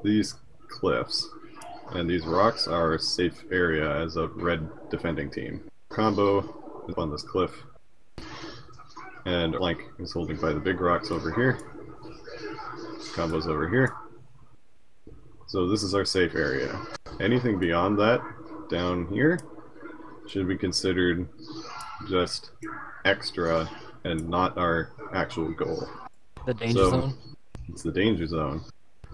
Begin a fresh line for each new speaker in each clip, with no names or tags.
these cliffs, and these rocks are a safe area as a red defending team. Combo is on this cliff, and flank is holding by the big rocks over here. Combo's over here. So this is our safe area. Anything beyond that, down here, should be considered just extra and not our actual goal.
The danger zone?
It's the danger zone.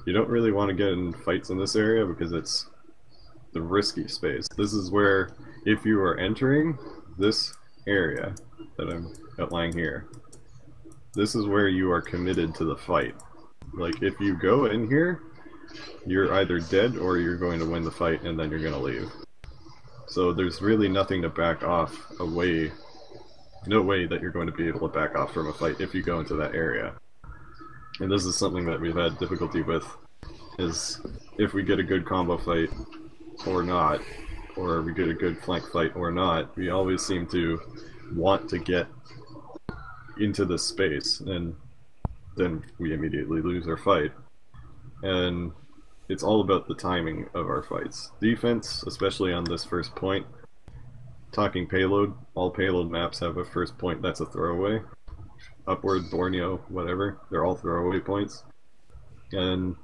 You don't really want to get in fights in this area because it's the risky space. This is where, if you are entering this area that I'm outlining here, this is where you are committed to the fight. Like, if you go in here, you're either dead or you're going to win the fight and then you're going to leave. So there's really nothing to back off away. No way that you're going to be able to back off from a fight if you go into that area. And this is something that we've had difficulty with, is if we get a good combo fight or not, or we get a good flank fight or not, we always seem to want to get into this space, and then we immediately lose our fight. And it's all about the timing of our fights. Defense, especially on this first point, talking payload, all payload maps have a first point that's a throwaway. Upward, Borneo, whatever, they're all throwaway points. And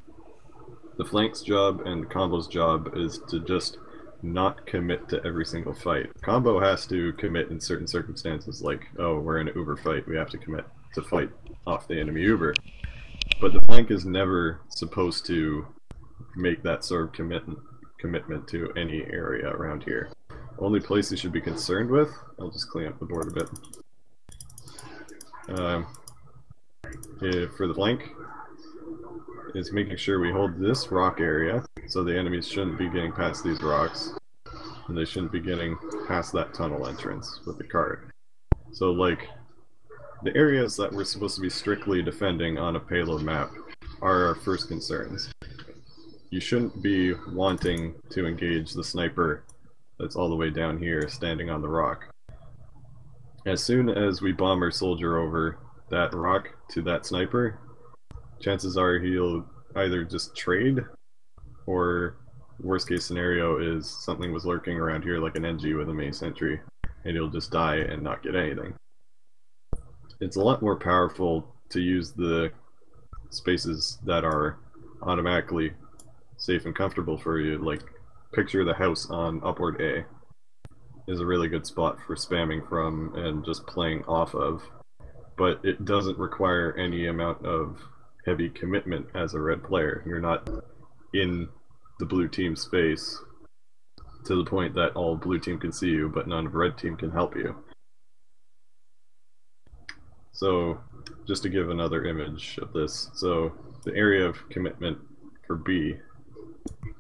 the flank's job and combo's job is to just not commit to every single fight. Combo has to commit in certain circumstances, like, oh, we're in an Uber fight, we have to commit to fight off the enemy Uber. But the flank is never supposed to make that sort of commitment to any area around here. Only place you should be concerned with, I'll just clean up the board a bit. For the flank, is making sure we hold this rock area, so the enemies shouldn't be getting past these rocks, and they shouldn't be getting past that tunnel entrance with the cart. So, like, the areas that we're supposed to be strictly defending on a payload map are our first concerns. You shouldn't be wanting to engage the sniper that's all the way down here standing on the rock. As soon as we bomb our soldier over that rock to that sniper, chances are he'll either just trade, or worst case scenario is something was lurking around here like an NG with a main sentry, and he'll just die and not get anything. It's a lot more powerful to use the spaces that are automatically safe and comfortable for you, like picture the house on upward A is a really good spot for spamming from and just playing off of, but it doesn't require any amount of heavy commitment as a red player. You're not in the blue team space to the point that all blue team can see you but none of red team can help you. So just to give another image of this, so the area of commitment for B,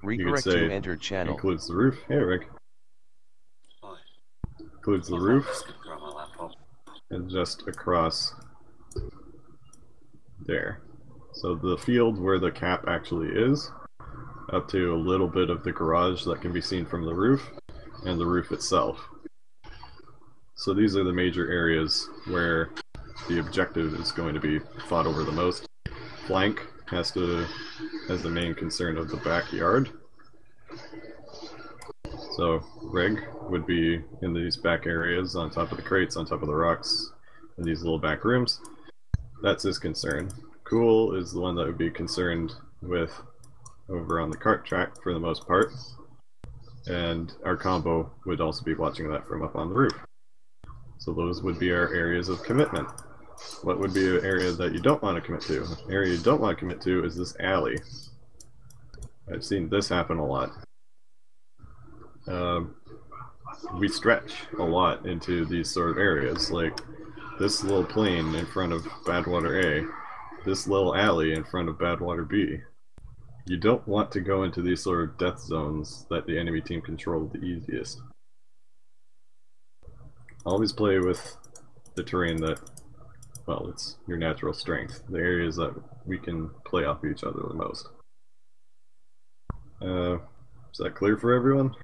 you could say,
entered channel.
Includes the roof. Hey Rick. Includes the roof and just across there. So the field where the cap actually is, up to a little bit of the garage that can be seen from the roof, and the roof itself. So these are the major areas where the objective is going to be fought over the most. Flank has the main concern of the backyard. So Reg would be in these back areas, on top of the crates, on top of the rocks, in these little back rooms. That's his concern. Cool is the one that would be concerned with over on the cart track for the most part. And our combo would also be watching that from up on the roof. So those would be our areas of commitment. What would be an area that you don't want to commit to? An area you don't want to commit to is this alley. I've seen this happen a lot. We stretch a lot into these sort of areas, like this little plane in front of Badwater A, this little alley in front of Badwater B. You don't want to go into these sort of death zones that the enemy team control the easiest. Always play with the terrain that, well, it's your natural strength, the areas that we can play off each other the most. Is that clear for everyone?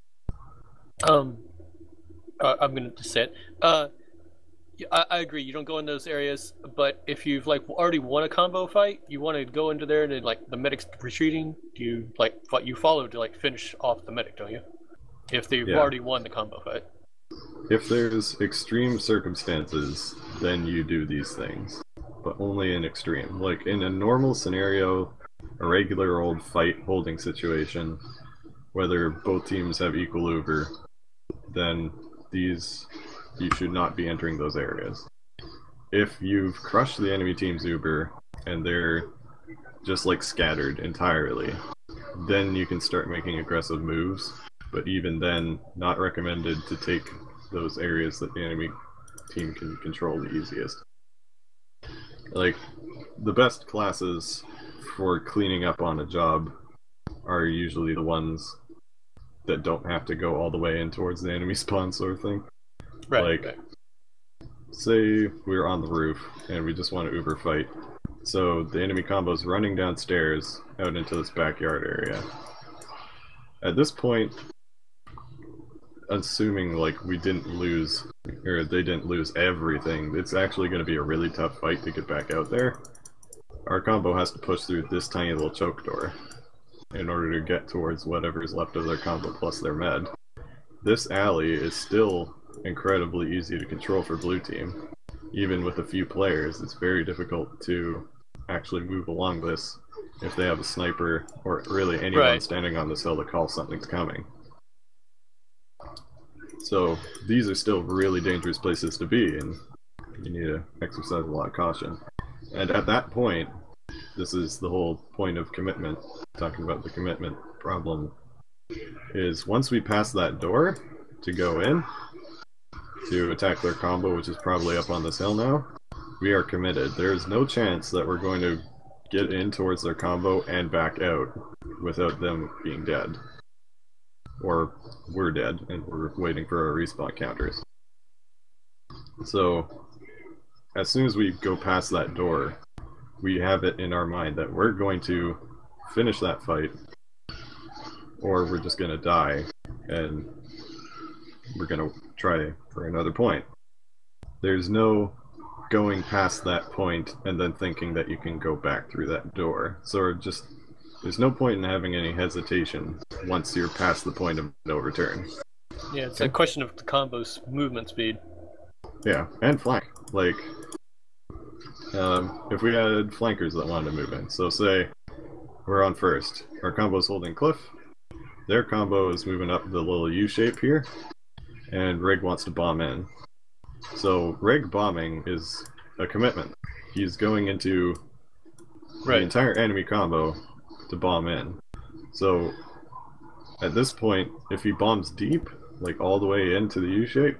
I'm gonna just say it.
I agree. You don't go in those areas, but if you've like already won a combo fight, you want to go into there and like the medic's retreating. You like what you follow to like finish off the medic, don't you? If they've already won the combo fight.
If there's extreme circumstances, then you do these things, but only in extreme. Like in a normal scenario, a regular old fight holding situation, whether both teams have equal uber, then these you should not be entering those areas. If you've crushed the enemy team's uber and they're just like scattered entirely, then you can start making aggressive moves, but even then, not recommended to take those areas that the enemy team can control the easiest. Like, the best classes for cleaning up on a job are usually the ones that don't have to go all the way in towards the enemy spawn sort of thing.
Right.
Like, say we're on the roof and we just want to uber fight. So the enemy combo's running downstairs out into this backyard area. At this point, assuming like we didn't lose, or they didn't lose everything, it's actually going to be a really tough fight to get back out there. Our combo has to push through this tiny little choke door in order to get towards whatever's left of their combo plus their med. This alley is still incredibly easy to control for blue team. Even with a few players, it's very difficult to actually move along this if they have a sniper or really anyone standing on this hill to call something's coming. So these are still really dangerous places to be, and you need to exercise a lot of caution. And at that point, this is the whole point of commitment, talking about the commitment problem, is once we pass that door to go in, to attack their combo, which is probably up on this hill now, we are committed. There is no chance that we're going to get in towards their combo and back out without them being dead. Or we're dead, and we're waiting for our respawn counters. So, as soon as we go past that door, we have it in our mind that we're going to finish that fight, or we're just going to die, and we're going to try for another point. There's no going past that point and then thinking that you can go back through that door. So just there's no point in having any hesitation once you're past the point of no return.
Yeah, it's a question of the combo's movement speed.
Yeah, and flank. Like, if we had flankers that wanted to move in, so say we're on first, our combo's holding cliff, their combo is moving up the little U shape here, and Rig wants to bomb in. So Rig bombing is a commitment. He's going into the entire enemy combo to bomb in. So at this point, if he bombs deep, like all the way into the U-shape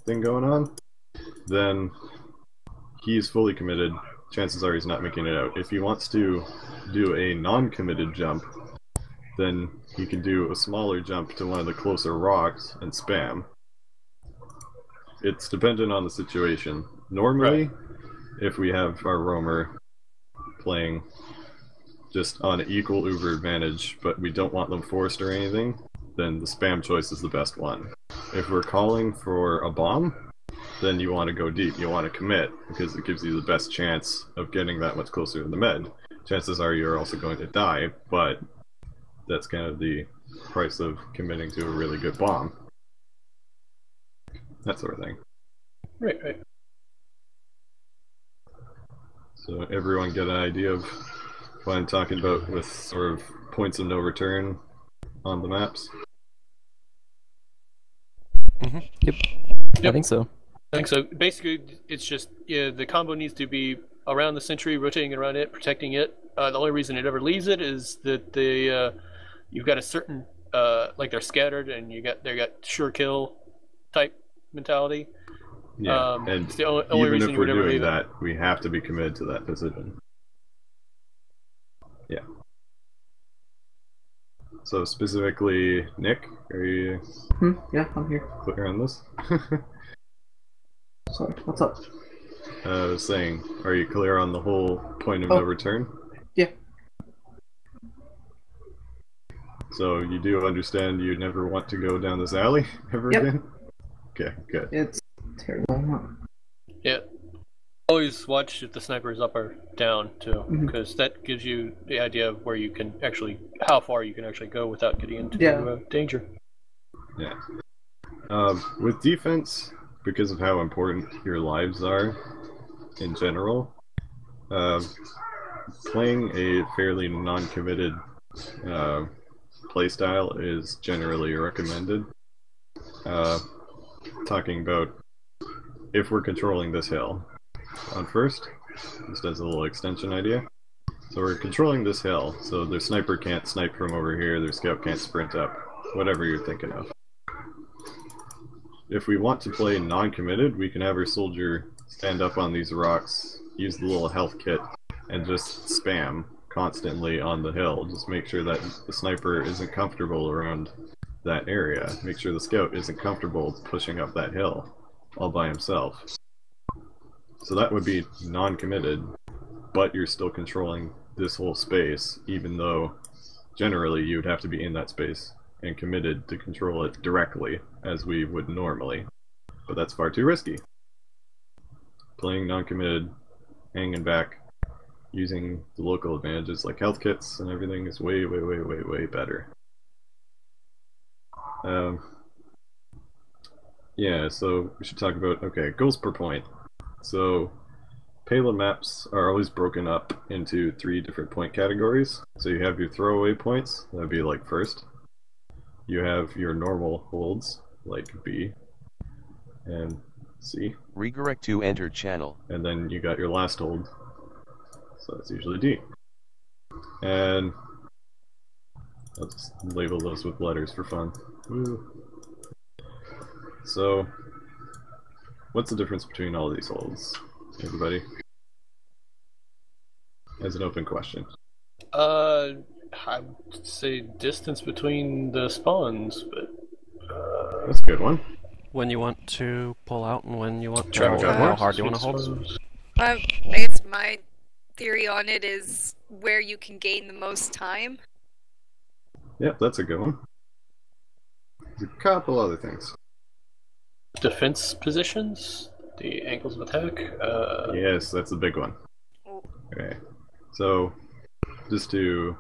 thing going on, then he's fully committed. Chances are he's not making it out. If he wants to do a non-committed jump, then he can do a smaller jump to one of the closer rocks and spam. It's dependent on the situation. Normally, if we have our roamer playing just on equal uber advantage, but we don't want them forced or anything, then the spam choice is the best one. If we're calling for a bomb, then you want to go deep. You want to commit, because it gives you the best chance of getting that much closer to the med. Chances are you're also going to die, but that's kind of the price of committing to a really good bomb. That sort of thing.
Right.
So everyone get an idea of what I'm talking about with sort of points of no return on the maps?
Mm-hmm. Yep. I think so.
Basically, it's just the combo needs to be around the sentry, rotating around it, protecting it. The only reason it ever leaves it is that you've got a certain like they're scattered and they got sure kill type mentality.
Yeah, and
it's the only reason
if we're
you would
doing
ever
that, we have to be committed to that position. Yeah. So specifically, Nick, are you?
Yeah, I'm here.
Clear on this?
Sorry, what's up?
I was saying, are you clear on the whole point of no return?
Yeah.
So you do understand you never want to go down this alley ever again? Okay, good.
It's terrible.
Yeah. Always watch if the sniper is up or down too, because that gives you the idea of where you can actually, how far you can actually go without getting into danger.
Yeah. With defense, because of how important your lives are in general, playing a fairly non-committed playstyle is generally recommended. Talking about if we're controlling this hill on first, just as a little extension idea. So we're controlling this hill, so their sniper can't snipe from over here, their scout can't sprint up, whatever you're thinking of. If we want to play non-committed, we can have our soldier stand up on these rocks, use the little health kit, and just spam constantly on the hill. Just make sure that the sniper isn't comfortable around that area. Make sure the scout isn't comfortable pushing up that hill all by himself. So that would be non-committed, but you're still controlling this whole space, even though generally you would have to be in that space and committed to control it directly, as we would normally. But that's far too risky. Playing non-committed, hanging back, using the local advantages like health kits and everything is way, way, way, way, way better. Yeah, so we should talk about, okay, goals per point. So payload maps are always broken up into 3 different point categories. So you have your throwaway points, that would be like first. You have your normal holds, like B and C.
Redirect to entered channel.
And then you got your last hold, so that's usually D. And I'll just label those with letters for fun. Woo. So, what's the difference between all these holds, everybody? As an open question.
I would say distance between the spawns, but
that's a good one.
When you want to pull out and when you want to
Travel
hold,
time.
how hard do you want to hold?
I guess my theory on it is where you can gain the most time.
Yep, that's a good one. There's a couple other things.
Defense positions, the angles of attack.
Yes, that's a big one. Okay, so just to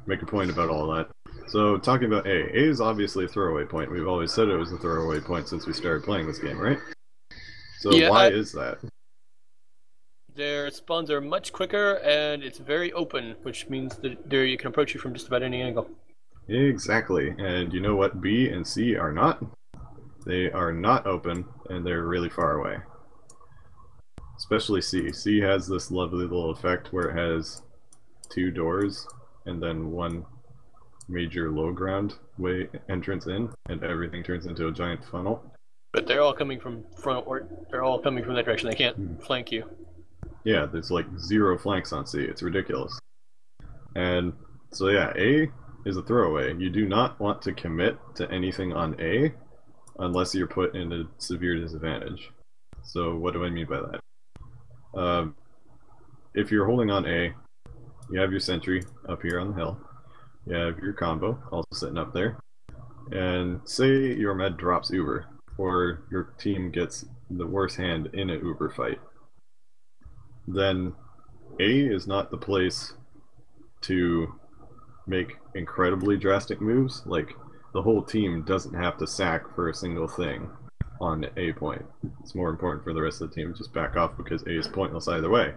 make a point about all that. So talking about A is obviously a throwaway point. We've always said it was a throwaway point since we started playing this game, right? So
Yeah,
why is that?
Their spawns are much quicker, and it's very open, which means that there you can approach you from just about any angle.
Exactly, and you know what B and C are not? They are not open, and they're really far away. Especially C. C has this lovely little effect where it has 2 doors, and then 1 major low ground way entrance in, and everything turns into a giant funnel.
But they're all coming from frontward. They're all coming from that direction. They can't flank you.
Yeah, there's like 0 flanks on C. It's ridiculous. And so yeah, A is a throwaway. You do not want to commit to anything on A unless you're put in a severe disadvantage. So what do I mean by that? If you're holding on A, you have your sentry up here on the hill. You have your combo also sitting up there. And say your med drops Uber, or your team gets the worst hand in an Uber fight. Then A is not the place to make incredibly drastic moves. Like, the whole team doesn't have to sack for a single thing on A point. It's more important for the rest of the team to just back off because A is pointless either way.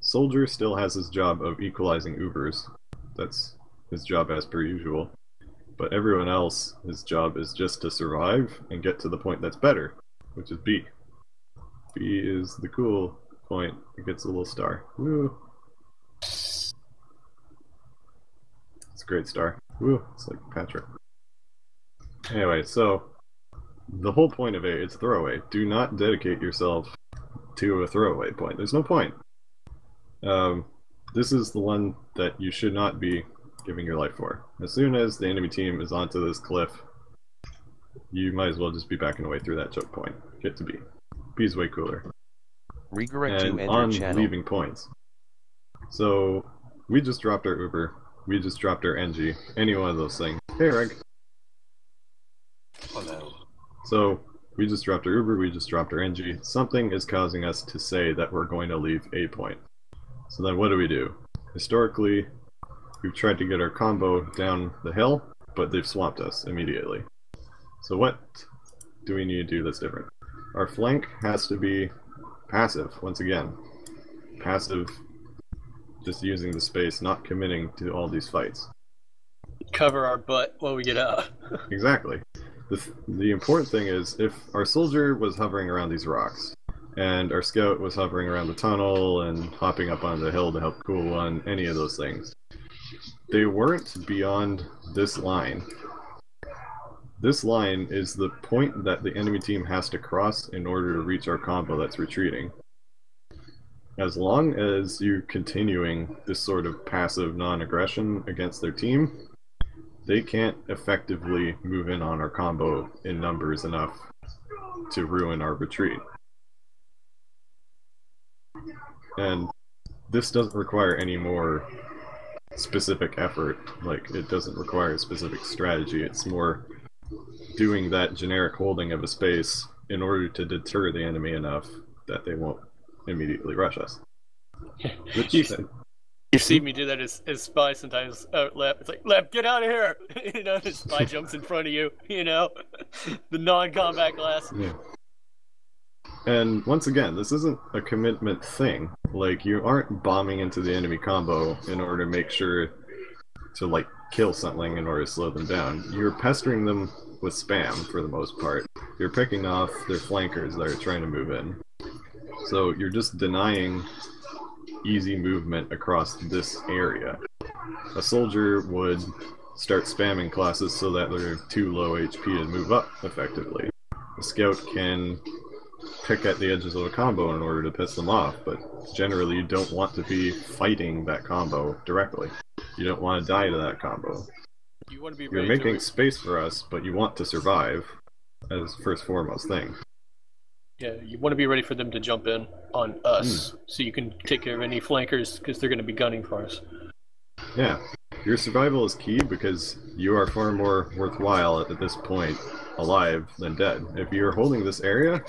Soldier still has his job of equalizing Ubers. That's his job as per usual. But everyone else, his job is just to survive and get to the point that's better, which is B. B is the cool point. It gets a little star. Woo! It's a great star. Woo! It's like Patrick. Anyway, so the whole point of A is throwaway. Do not dedicate yourself to a throwaway point. There's no point. This is the one that you should not be giving your life for. As soon as the enemy team is onto this cliff, you might as well just be backing away through that choke point. Get to B. B is way cooler.
Redirect to
And
enter
on
channel.
leaving points. So we just dropped our Uber. We just dropped our NG. Any one of those things. Hey, Reg.
Hello.
So we just dropped our Uber, we just dropped our NG. Something is causing us to say that we're going to leave A point. So then what do? Historically, we've tried to get our combo down the hill, but they've swamped us immediately. So what do we need to do that's different? Our flank has to be passive, once again. Passive, just using the space, not committing to all these fights.
Cover our butt while we get out.
Exactly. The important thing is, if our soldier was hovering around these rocks, and our scout was hovering around the tunnel and hopping up on the hill to help cool on any of those things, they weren't beyond this line. This line is the point that the enemy team has to cross in order to reach our combo that's retreating. As long as you're continuing this sort of passive non-aggression against their team, they can't effectively move in on our combo in numbers enough to ruin our retreat. And this doesn't require any more specific effort. Like, it doesn't require a specific strategy. It's more doing that generic holding of a space in order to deter the enemy enough that they won't immediately rush us. Which,
you see me do that as spy sometimes. Lep, it's like, Lep, get out of here! You know, the spy jumps in front of you, you know? The non-combat class.
Yeah. And once again, this isn't a commitment thing. Like, you aren't bombing into the enemy combo in order to make sure to, like, kill something in order to slow them down. You're pestering them with spam, for the most part. You're picking off their flankers that are trying to move in. So you're just denying easy movement across this area. A soldier would start spamming classes so that they're too low HP to move up effectively. A scout can pick at the edges of a combo in order to piss them off, but generally you don't want to be fighting that combo directly. You don't want to die to that combo.
You want to be
You're making space for us, but you want to survive as first foremost thing.
Yeah, you want to be ready for them to jump in on us, so you can take care of any flankers, because they're going to be gunning for us.
Yeah, your survival is key because you are far more worthwhile at this point alive than dead. If you're holding this area,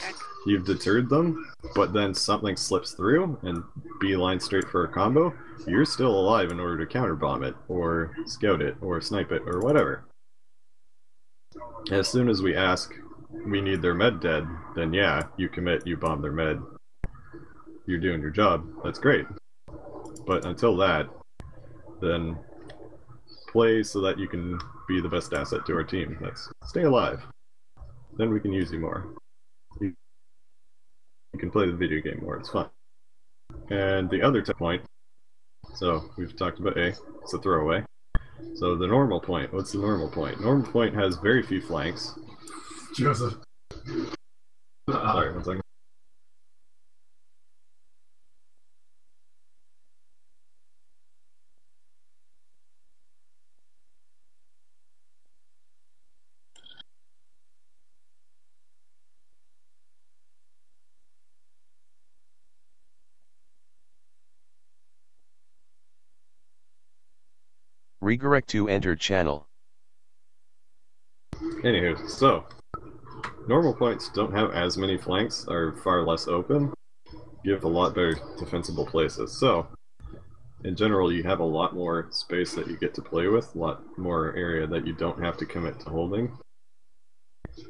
you've deterred them, but then something slips through and beeline straight for a combo, you're still alive in order to counterbomb it, or scout it, or snipe it, or whatever. As soon as we ask, we need their med dead, then yeah, you commit, you bomb their med. You're doing your job, that's great. But until that, then play so that you can be the best asset to our team. That's stay alive. Then we can use you more. You can play the video game more, it's fun. And the other point, so we've talked about A, it's a throwaway. So the normal point, what's the normal point? Normal point has very few flanks.
Joseph.
Sorry, 1 second.
Redirect to enter channel.
Anywho, so normal points don't have as many flanks, are far less open, give a lot better defensible places. So in general, you have a lot more space that you get to play with, a lot more area that you don't have to commit to holding.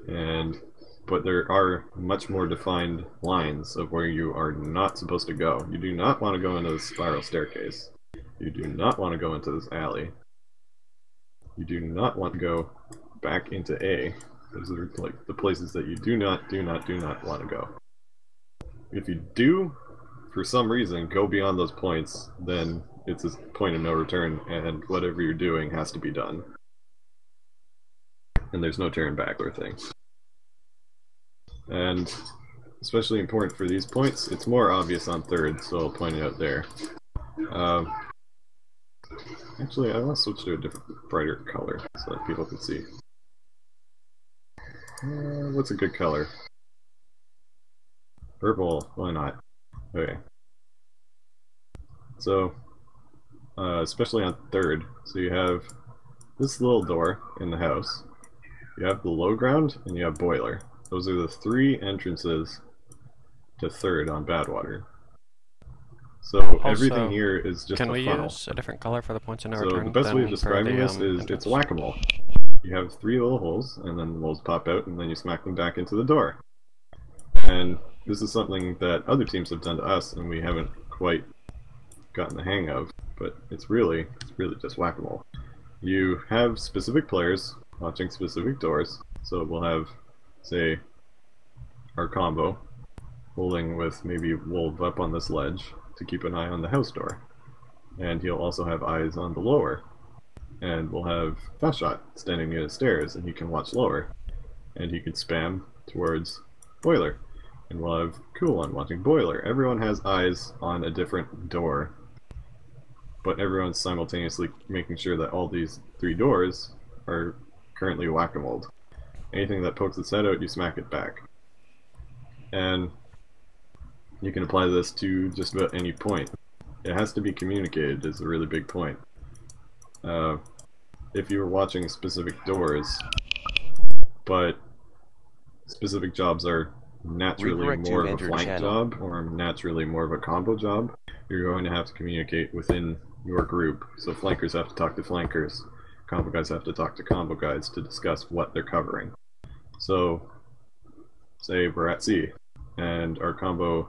But there are much more defined lines of where you are not supposed to go. You do not want to go into the spiral staircase. You do not want to go into this alley. You do not want to go back into A. Those are like the places that you do not want to go. If you do, for some reason, go beyond those points, then it's a point of no return, and whatever you're doing has to be done. And there's no turn back or thing. And especially important for these points, it's more obvious on third, so I'll point it out there. Actually, I want to switch to a different, brighter color so that people can see. What's a good color? Purple, why not? Okay. So, especially on third, so you have this little door in the house, you have the low ground, and you have boiler. those are the 3 entrances to 3rd on Badwater. So everything here is just
can
a
we
funnel.
use a different color for the points in no
So
return?
the best way of
than for
describing
the,
this is
entrance?
it's whack-a-mole. You have 3 little holes, and then the holes pop out, and then you smack them back into the door. And this is something that other teams have done to us, and we haven't quite gotten the hang of. But it's really just whack-a-mole. You have specific players watching specific doors. So we'll have, say, our combo holding with maybe Wolf up on this ledge to keep an eye on the house door. And he'll also have eyes on the lower. And we'll have FastShot standing near the stairs, and he can watch lower. And he can spam towards Boiler. And we'll have Cool One watching Boiler. Everyone has eyes on a different door, but everyone's simultaneously making sure that all these 3 doors are currently whack-a-moled. Anything that pokes its head out, you smack it back. And you can apply this to just about any point. It has to be communicated is a really big point. If you were watching specific doors, but specific jobs are naturally
Redirect to
more of a
enter
flank
channel.
job or naturally more of a combo job, you're going to have to communicate within your group. So flankers have to talk to flankers, combo guys have to talk to combo guys to discuss what they're covering. So, say we're at C, and our combo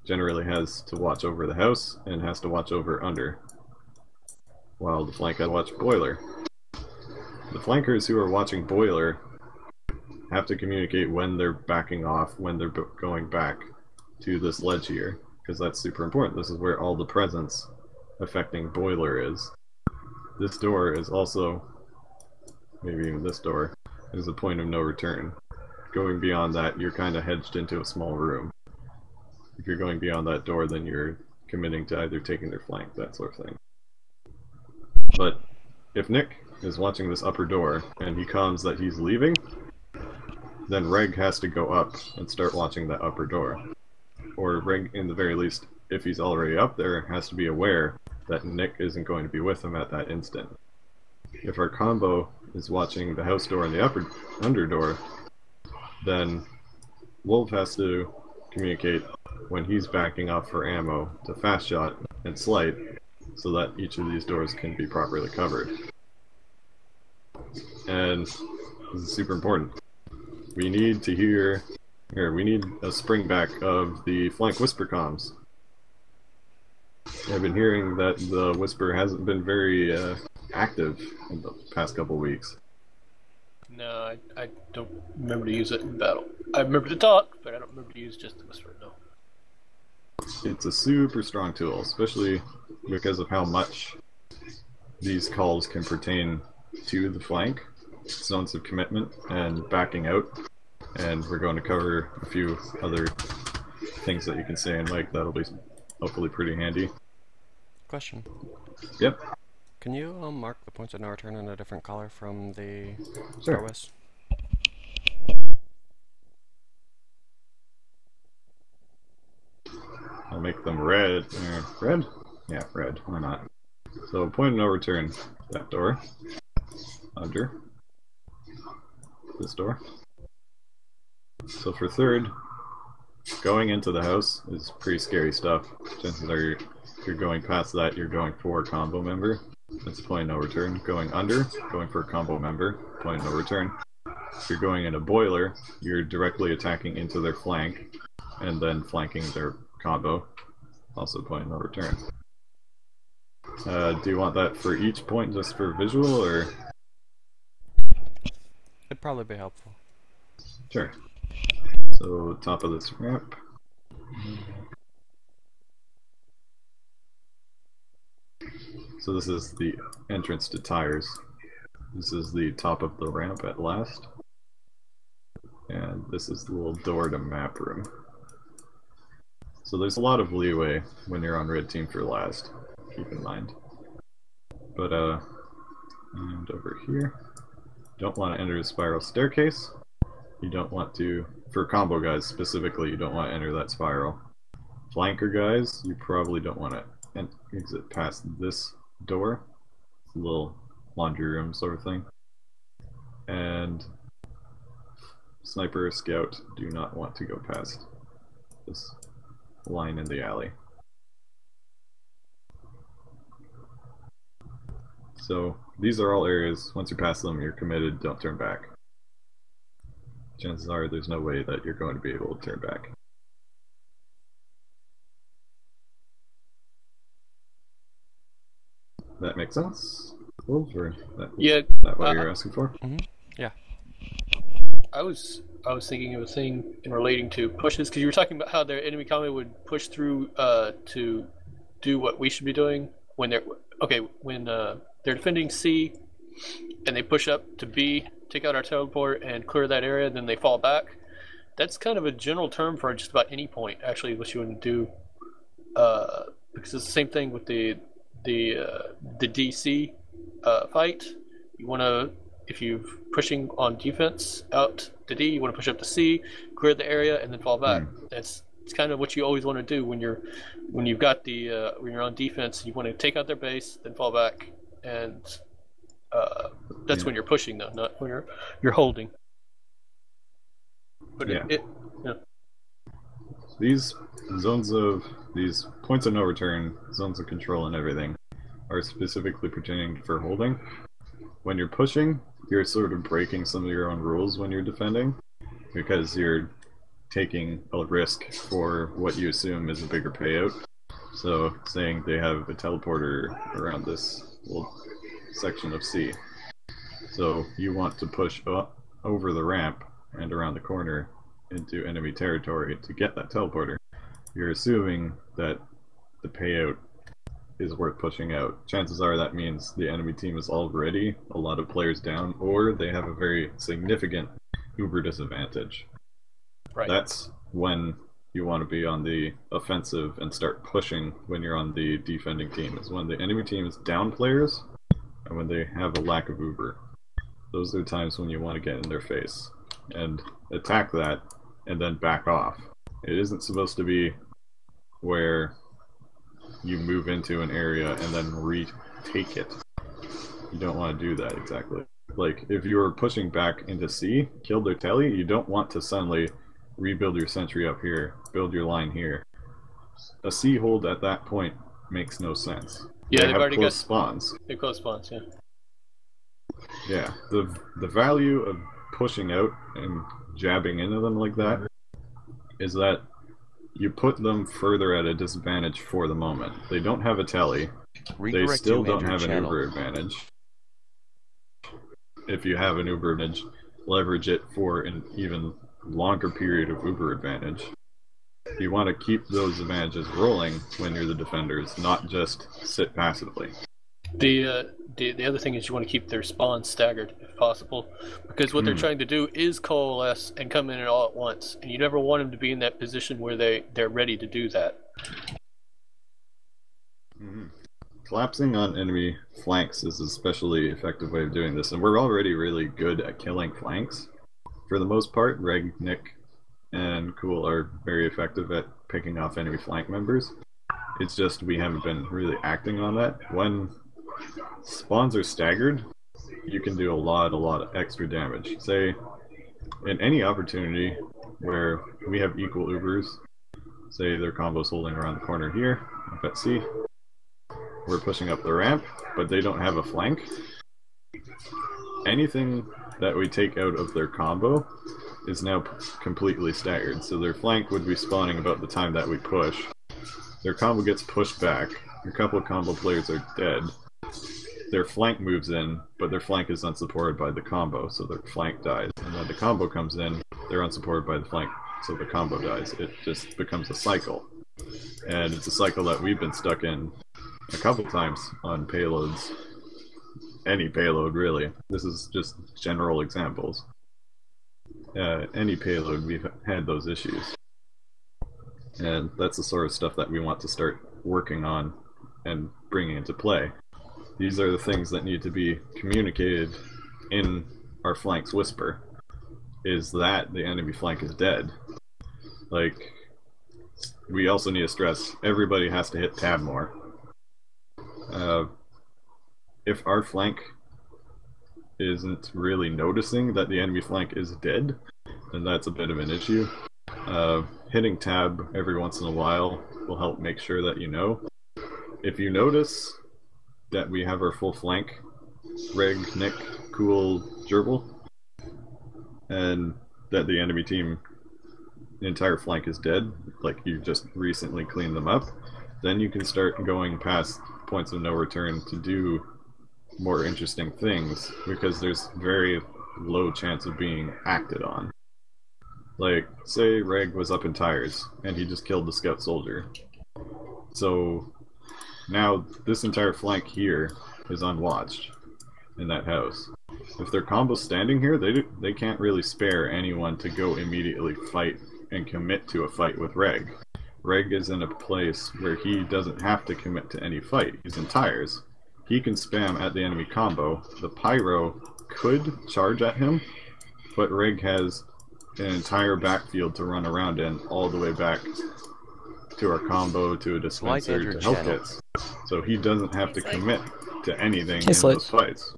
generally has to watch over the house and has to watch over under, while the flank has to watch Boiler. The flankers who are watching Boiler have to communicate when they're backing off, when they're going back to this ledge here, because that's super important. This is where all the presence affecting Boiler is. This door is also, maybe even this door, is a point of no return. Going beyond that, you're kind of hedged into a small room. If you're going beyond that door, then you're committing to either taking their flank, that sort of thing. But if Nick is watching this upper door and he comms that he's leaving, then Reg has to go up and start watching that upper door. Or Reg, in the very least, if he's already up there, has to be aware that Nick isn't going to be with him at that instant. If our combo is watching the house door and the under door, then Wolf has to communicate when he's backing off for ammo to FastShot and Slight, so that each of these doors can be properly covered. And this is super important. We need to hear, or we need a spring back of the flank whisper comms. I've been hearing that the whisper hasn't been very active in the past couple weeks.
No, I don't remember to use it in battle. I remember to talk, but I don't remember to use just the whisper, no.
It's a super strong tool, especially because of how much these calls can pertain to the flank, zones of commitment, and backing out. And we're going to cover a few other things that you can say in mic that'll be hopefully pretty handy.
Question.
Yep.
Can you mark the points of no return in a different color from the
Sure.
Starwest?
I'll make them red. Red? Yeah, red. Why not? So point of no return. That door. Under. This door. So for third, going into the house is pretty scary stuff. Chances are if you're going past that, you're going for a combo member. That's point of no return. Going under, going for a combo member. Point of no return. If you're going in a boiler, you're directly attacking into their flank and then flanking their combo. Also point of no return. Do you want that for each point just for visual, or?
It'd probably be helpful.
Sure. So top of this ramp. So this is the entrance to tires. This is the top of the ramp at last. And this is the little door to map room. So there's a lot of leeway when you're on red team for last, keep in mind. But and over here, don't want to enter a spiral staircase. You don't want to, for combo guys specifically, you don't want to enter that spiral. Flanker guys, you probably don't want to exit past this door. It's a little laundry room sort of thing. And sniper or scout do not want to go past this line in the alley. So these are all areas, once you pass them, you're committed, don't turn back. Chances are there's no way that you're going to be able to turn back. That makes sense? Wolf, or
Yeah.
that what you're asking for?
Yeah.
I was thinking of a thing in relating to pushes, because you were talking about how their enemy combo would push through to do what we should be doing when they're they're defending C and they push up to B, take out our teleport and clear that area, then they fall back. That's kind of a general term for just about any point, actually, what you want to do, because it's the same thing with the DC fight. You want to, if you're pushing on defense out to D, you want to push up to C, clear the area, and then fall back. It's kind of what you always want to do when you've got when you're on defense. You want to take out their base, then fall back, and that's when you're pushing, though, not when you're holding. But
these these points of no return, zones of control, and everything are specifically pertaining for holding. When you're pushing, you're sort of breaking some of your own rules when you're defending, because you're taking a risk for what you assume is a bigger payout. So, saying they have a teleporter around this little section of C. So, you want to push up over the ramp and around the corner into enemy territory to get that teleporter. You're assuming that the payout is worth pushing out. Chances are that means the enemy team is already a lot of players down, or they have a very significant uber disadvantage.
Right.
That's when you want to be on the offensive and start pushing when you're on the defending team, is when the enemy team is down players and when they have a lack of uber. Those are the times when you want to get in their face and attack that and then back off. It isn't supposed to be where you move into an area and then retake it. You don't want to do that exactly. Like, if you were pushing back into C, killed their telly, you don't want to suddenly rebuild your sentry up here, build your line here. A C hold at that point makes no sense.
Yeah,
they have close spawns.
They're close spawns, yeah.
Yeah, the value of pushing out and jabbing into them like that is that you put them further at a disadvantage for the moment. They don't have a telly. They still don't have an uber advantage. If you have an uber advantage, leverage it for an even longer period of uber advantage. You want to keep those advantages rolling when you're the defenders, not just sit passively.
The other thing is you want to keep their spawns staggered if possible, because what they're trying to do is coalesce and come in all at once, and you never want them to be in that position where they're ready to do that.
Collapsing on enemy flanks is an especially effective way of doing this, and we're already really good at killing flanks. For the most part, Reg, Nick, and Cool are very effective at picking off enemy flank members. It's just we haven't been really acting on that. When spawns are staggered, you can do a lot of extra damage. Say, in any opportunity where we have equal ubers, say their combo's holding around the corner here, up at C, we're pushing up the ramp, but they don't have a flank. Anything that we take out of their combo is now completely staggered, so their flank would be spawning about the time that we push. Their combo gets pushed back, a couple of combo players are dead, their flank moves in, but their flank is unsupported by the combo, so their flank dies. And then the combo comes in, they're unsupported by the flank, so the combo dies. It just becomes a cycle. And it's a cycle that we've been stuck in a couple times on payloads. Any payload, really. This is just general examples. Any payload, we've had those issues. And that's the sort of stuff that we want to start working on and bringing into play. These are the things that need to be communicated in our flank's whisper, is that the enemy flank is dead. Like, we also need to stress, everybody has to hit tab more. If our flank isn't really noticing that the enemy flank is dead, and that's a bit of an issue. Hitting tab every once in a while will help make sure that you know. If you notice that we have our full flank, Reg, Nick, Cool, Gerbil, and that the enemy team, the entire flank is dead, like you just recently cleaned them up, then you can start going past points of no return to do more interesting things, because there's very low chance of being acted on. Like, say Reg was up in tires, and he just killed the scout soldier. So, now this entire flank here is unwatched in that house. If their combo's standing here, they can't really spare anyone to go immediately fight and commit to a fight with Reg. Reg is in a place where he doesn't have to commit to any fight. He's in tires. He can spam at the enemy combo. The pyro could charge at him, but Reg has an entire backfield to run around in, all the way back to our combo, to a dispenser, to health kits. So he doesn't have to commit to anything in those fights.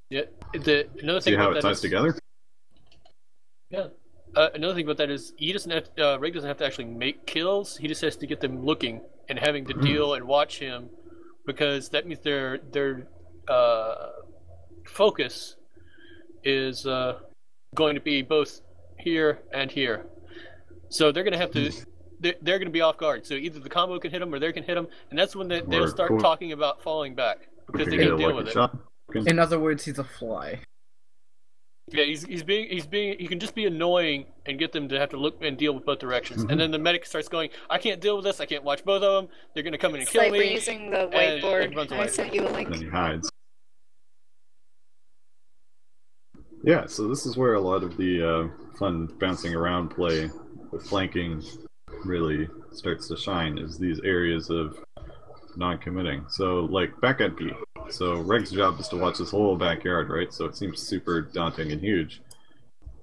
Yeah. Another thing
See how
about
it
that
ties
is,
together?
Yeah. Another thing about that is he doesn't have Reg doesn't have to actually make kills. He just has to get them looking and having to deal and watch him, because that means their focus is going to be both here and here. So they're going to have to they're going to be off guard. So either the combo can hit them or they can hit them, and that's when they'll start talking about falling back because they can't deal with it.
In other words, he's a fly.
Yeah, he can just be annoying and get them to have to look and deal with both directions. And then the medic starts going, I can't deal with this, I can't watch both of them, they're going to come in and kill me.
We're using the whiteboard. I sent you a link.
And then he hides. Yeah, so this is where a lot of the fun bouncing around play with flanking really starts to shine, is these areas of non-committing. So, like, back at B. So, Reg's job is to watch this whole backyard, right? So it seems super daunting and huge.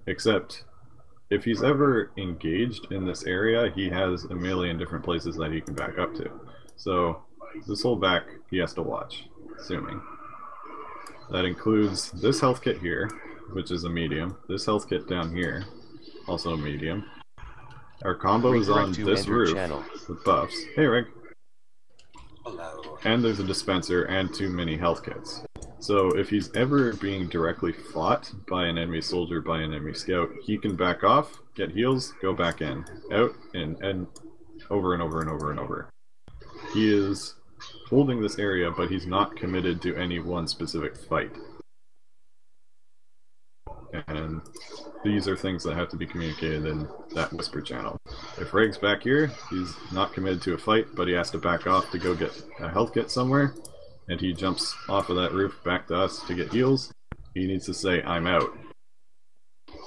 Except, if he's ever engaged in this area, he has a million different places that he can back up to. So, this whole back, he has to watch, assuming. That includes this health kit here, which is a medium. This health kit down here, also a medium. Our combo is on this roof with buffs. Hey, Reg. And there's a dispenser and 2 mini health kits. So if he's ever being directly fought by an enemy soldier, by an enemy scout, he can back off, get heals, go back in, out, in, and over and over and over and over. He is holding this area, but he's not committed to any one specific fight. And these are things that have to be communicated in that whisper channel. If Reg's back here, he's not committed to a fight, but he has to back off to go get a health kit somewhere, and he jumps off of that roof back to us to get heals. He needs to say, I'm out.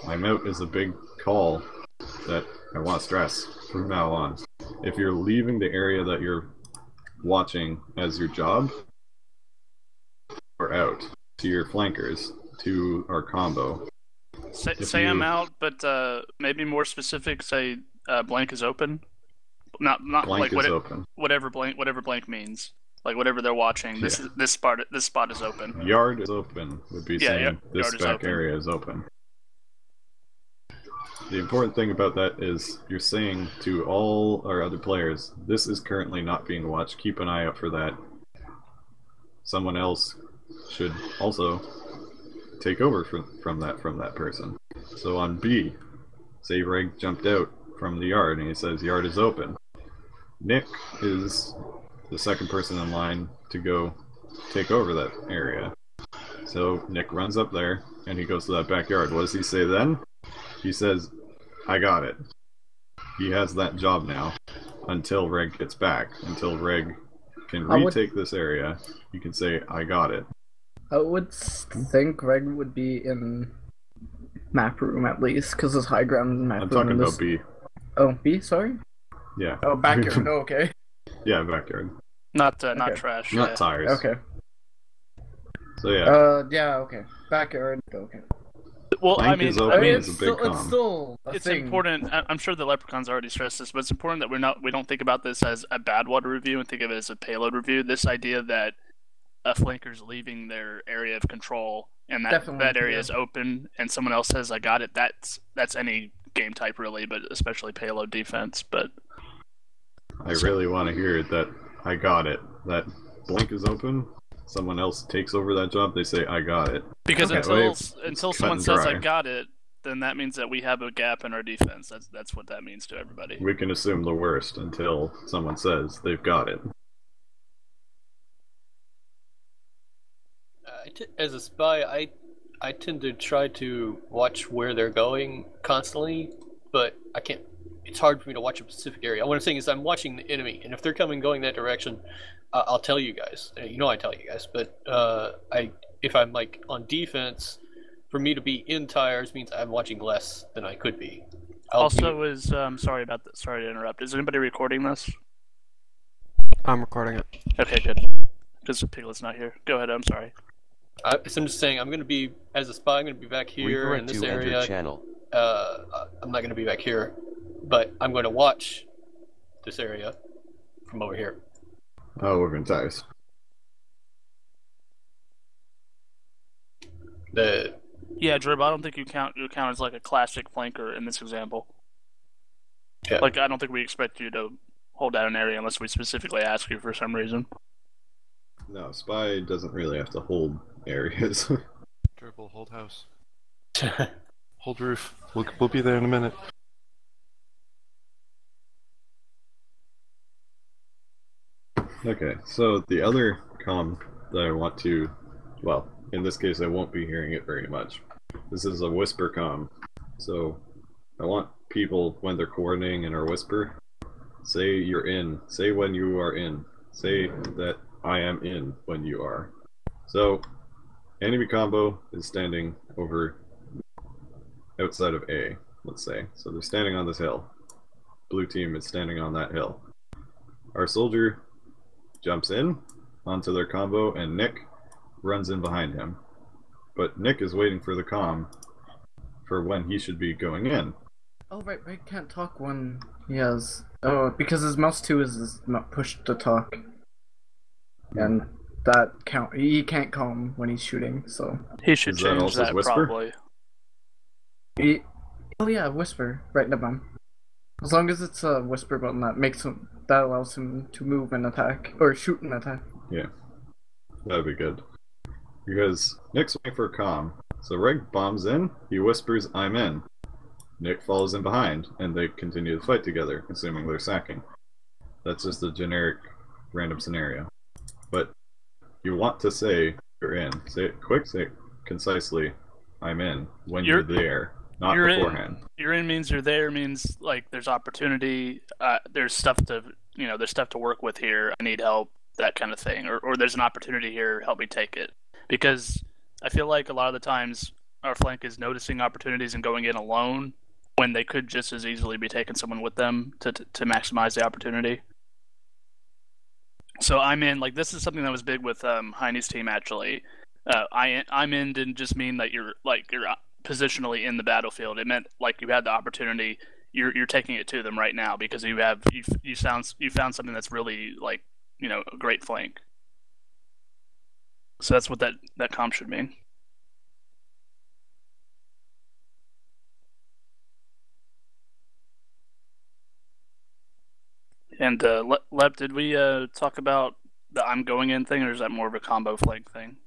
I'm out is a big call that I want to stress from now on. If you're leaving the area that you're watching as your job, or out to your flankers, to our combo.
Say I'm out, but maybe more specific. Say blank is open. Not
blank
like
is open.
Whatever blank means. Like whatever they're watching. This spot is open.
Yard is open would be saying this back area is open. The important thing about that is you're saying to all our other players, this is currently not being watched. Keep an eye out for that. Someone else should also take over from that person. So on B, say Reg jumped out from the yard and he says yard is open. Nick is the second person in line to go take over that area. So Nick runs up there and he goes to that backyard. What does he say then? He says, I got it. He has that job now until Reg gets back. Until Reg can retake this area, you can say, I got it.
I would think Greg would be in map room at least, because there's high ground in the map room.
I'm talking about B.
Oh, B, sorry?
Yeah.
Oh, backyard, oh, okay.
Yeah, backyard.
Not trash.
Not tires.
Okay.
So yeah.
Yeah, okay. Backyard, okay.
Well,
Blank
I mean,
is open is a big
it's still a
it's
thing.
important. I'm sure the Leprechaun's already stressed this, but it's important that we don't think about this as a bad water review and think of it as a payload review. This idea that a flanker's leaving their area of control and that area is open and someone else says I got it, that's any game type really, but especially payload defense. But
I really want to hear that I got it. That blink is open. Someone else takes over that job. They say I got it.
Because
Okay.
until
Cut
someone
and
says
dry.
I got it, then that means that we have a gap in our defense. That's what that means to everybody.
We can assume the worst until someone says they've got it.
As a spy, I tend to try to watch where they're going constantly, but I can't. It's hard for me to watch a specific area. What I'm saying is I'm watching the enemy, and if they're going that direction, I'll tell you guys. You know I tell you guys, but if I'm like on defense, for me to be in tires means I'm watching less than I could be.
Sorry about that. Sorry to interrupt. Is anybody recording this?
I'm recording it.
Okay, good. Because Piglet's not here. Go ahead. I'm sorry.
I'm just saying I'm going to be, as a spy, I'm going to be back here in
Redirect
this
to
area.
entered channel.
I'm not going to be back here, but I'm going to watch this area from over here.
Oh, we're in ties.
Yeah, Drib, I don't think you count as like a classic flanker in this example.
Yeah.
Like, I don't think we expect you to hold down an area unless we specifically ask you for some reason.
No, spy doesn't really have to hold areas.
Dribble, hold house. Hold roof. We'll be there in a minute.
Okay, so the other comm that I want to, well, in this case I won't be hearing it very much. This is a whisper comm. So I want people, when they're coordinating in our whisper, say you're in. Say when you are in. Say that I am in when you are. So enemy combo is standing over outside of A, let's say. So they're standing on this hill. Blue team is standing on that hill. Our soldier jumps in onto their combo and Nick runs in behind him. But Nick is waiting for the comm for when he should be going in.
Oh, right, can't talk when he has... Oh, because his mouse 2 is not pushed to talk. And that count... He can't calm when he's shooting, so...
He should
Is that
change
also
that
whisper?
probably.
Oh yeah, whisper. Right, never mind. As long as it's a whisper button that makes him... That allows him to move and attack. Or shoot and attack.
Yeah, that'd be good. Because Nick's waiting for a comm. So Reg bombs in, he whispers, I'm in. Nick follows in behind, and they continue to fight together, assuming they're sacking. That's just a generic, random scenario. But you want to say you're in. Say it quick, say it concisely, I'm in, when you're there, not beforehand.
You're in means you're there, means like there's opportunity, there's stuff to work with here, I need help, that kind of thing. Or there's an opportunity here, help me take it. Because I feel like a lot of the times our flank is noticing opportunities and going in alone when they could just as easily be taking someone with them to maximize the opportunity. So I'm in, like, this is something that was big with Heine's team actually. I'm in didn't just mean that you're positionally in the battlefield. It meant like you had the opportunity, you're taking it to them right now because you found something that's really like, you know, a great flank. So that's what that comp should mean. And Lep, did we talk about the I'm going in thing, or is that more of a combo flank thing?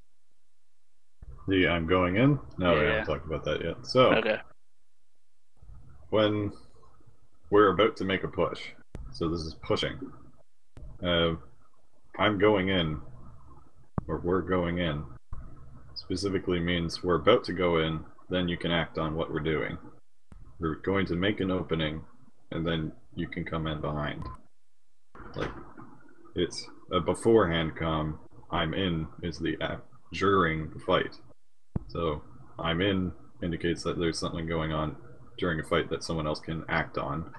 The I'm going in? No, we
Yeah.
haven't talked about that yet. So,
Okay.
when we're about to make a push, so this is pushing, I'm going in, or we're going in, specifically means we're about to go in, then you can act on what we're doing. We're going to make an opening, and then you can come in behind. Like, it's a beforehand comm. I'm in is the during the fight. So, I'm in indicates that there's something going on during a fight that someone else can act on.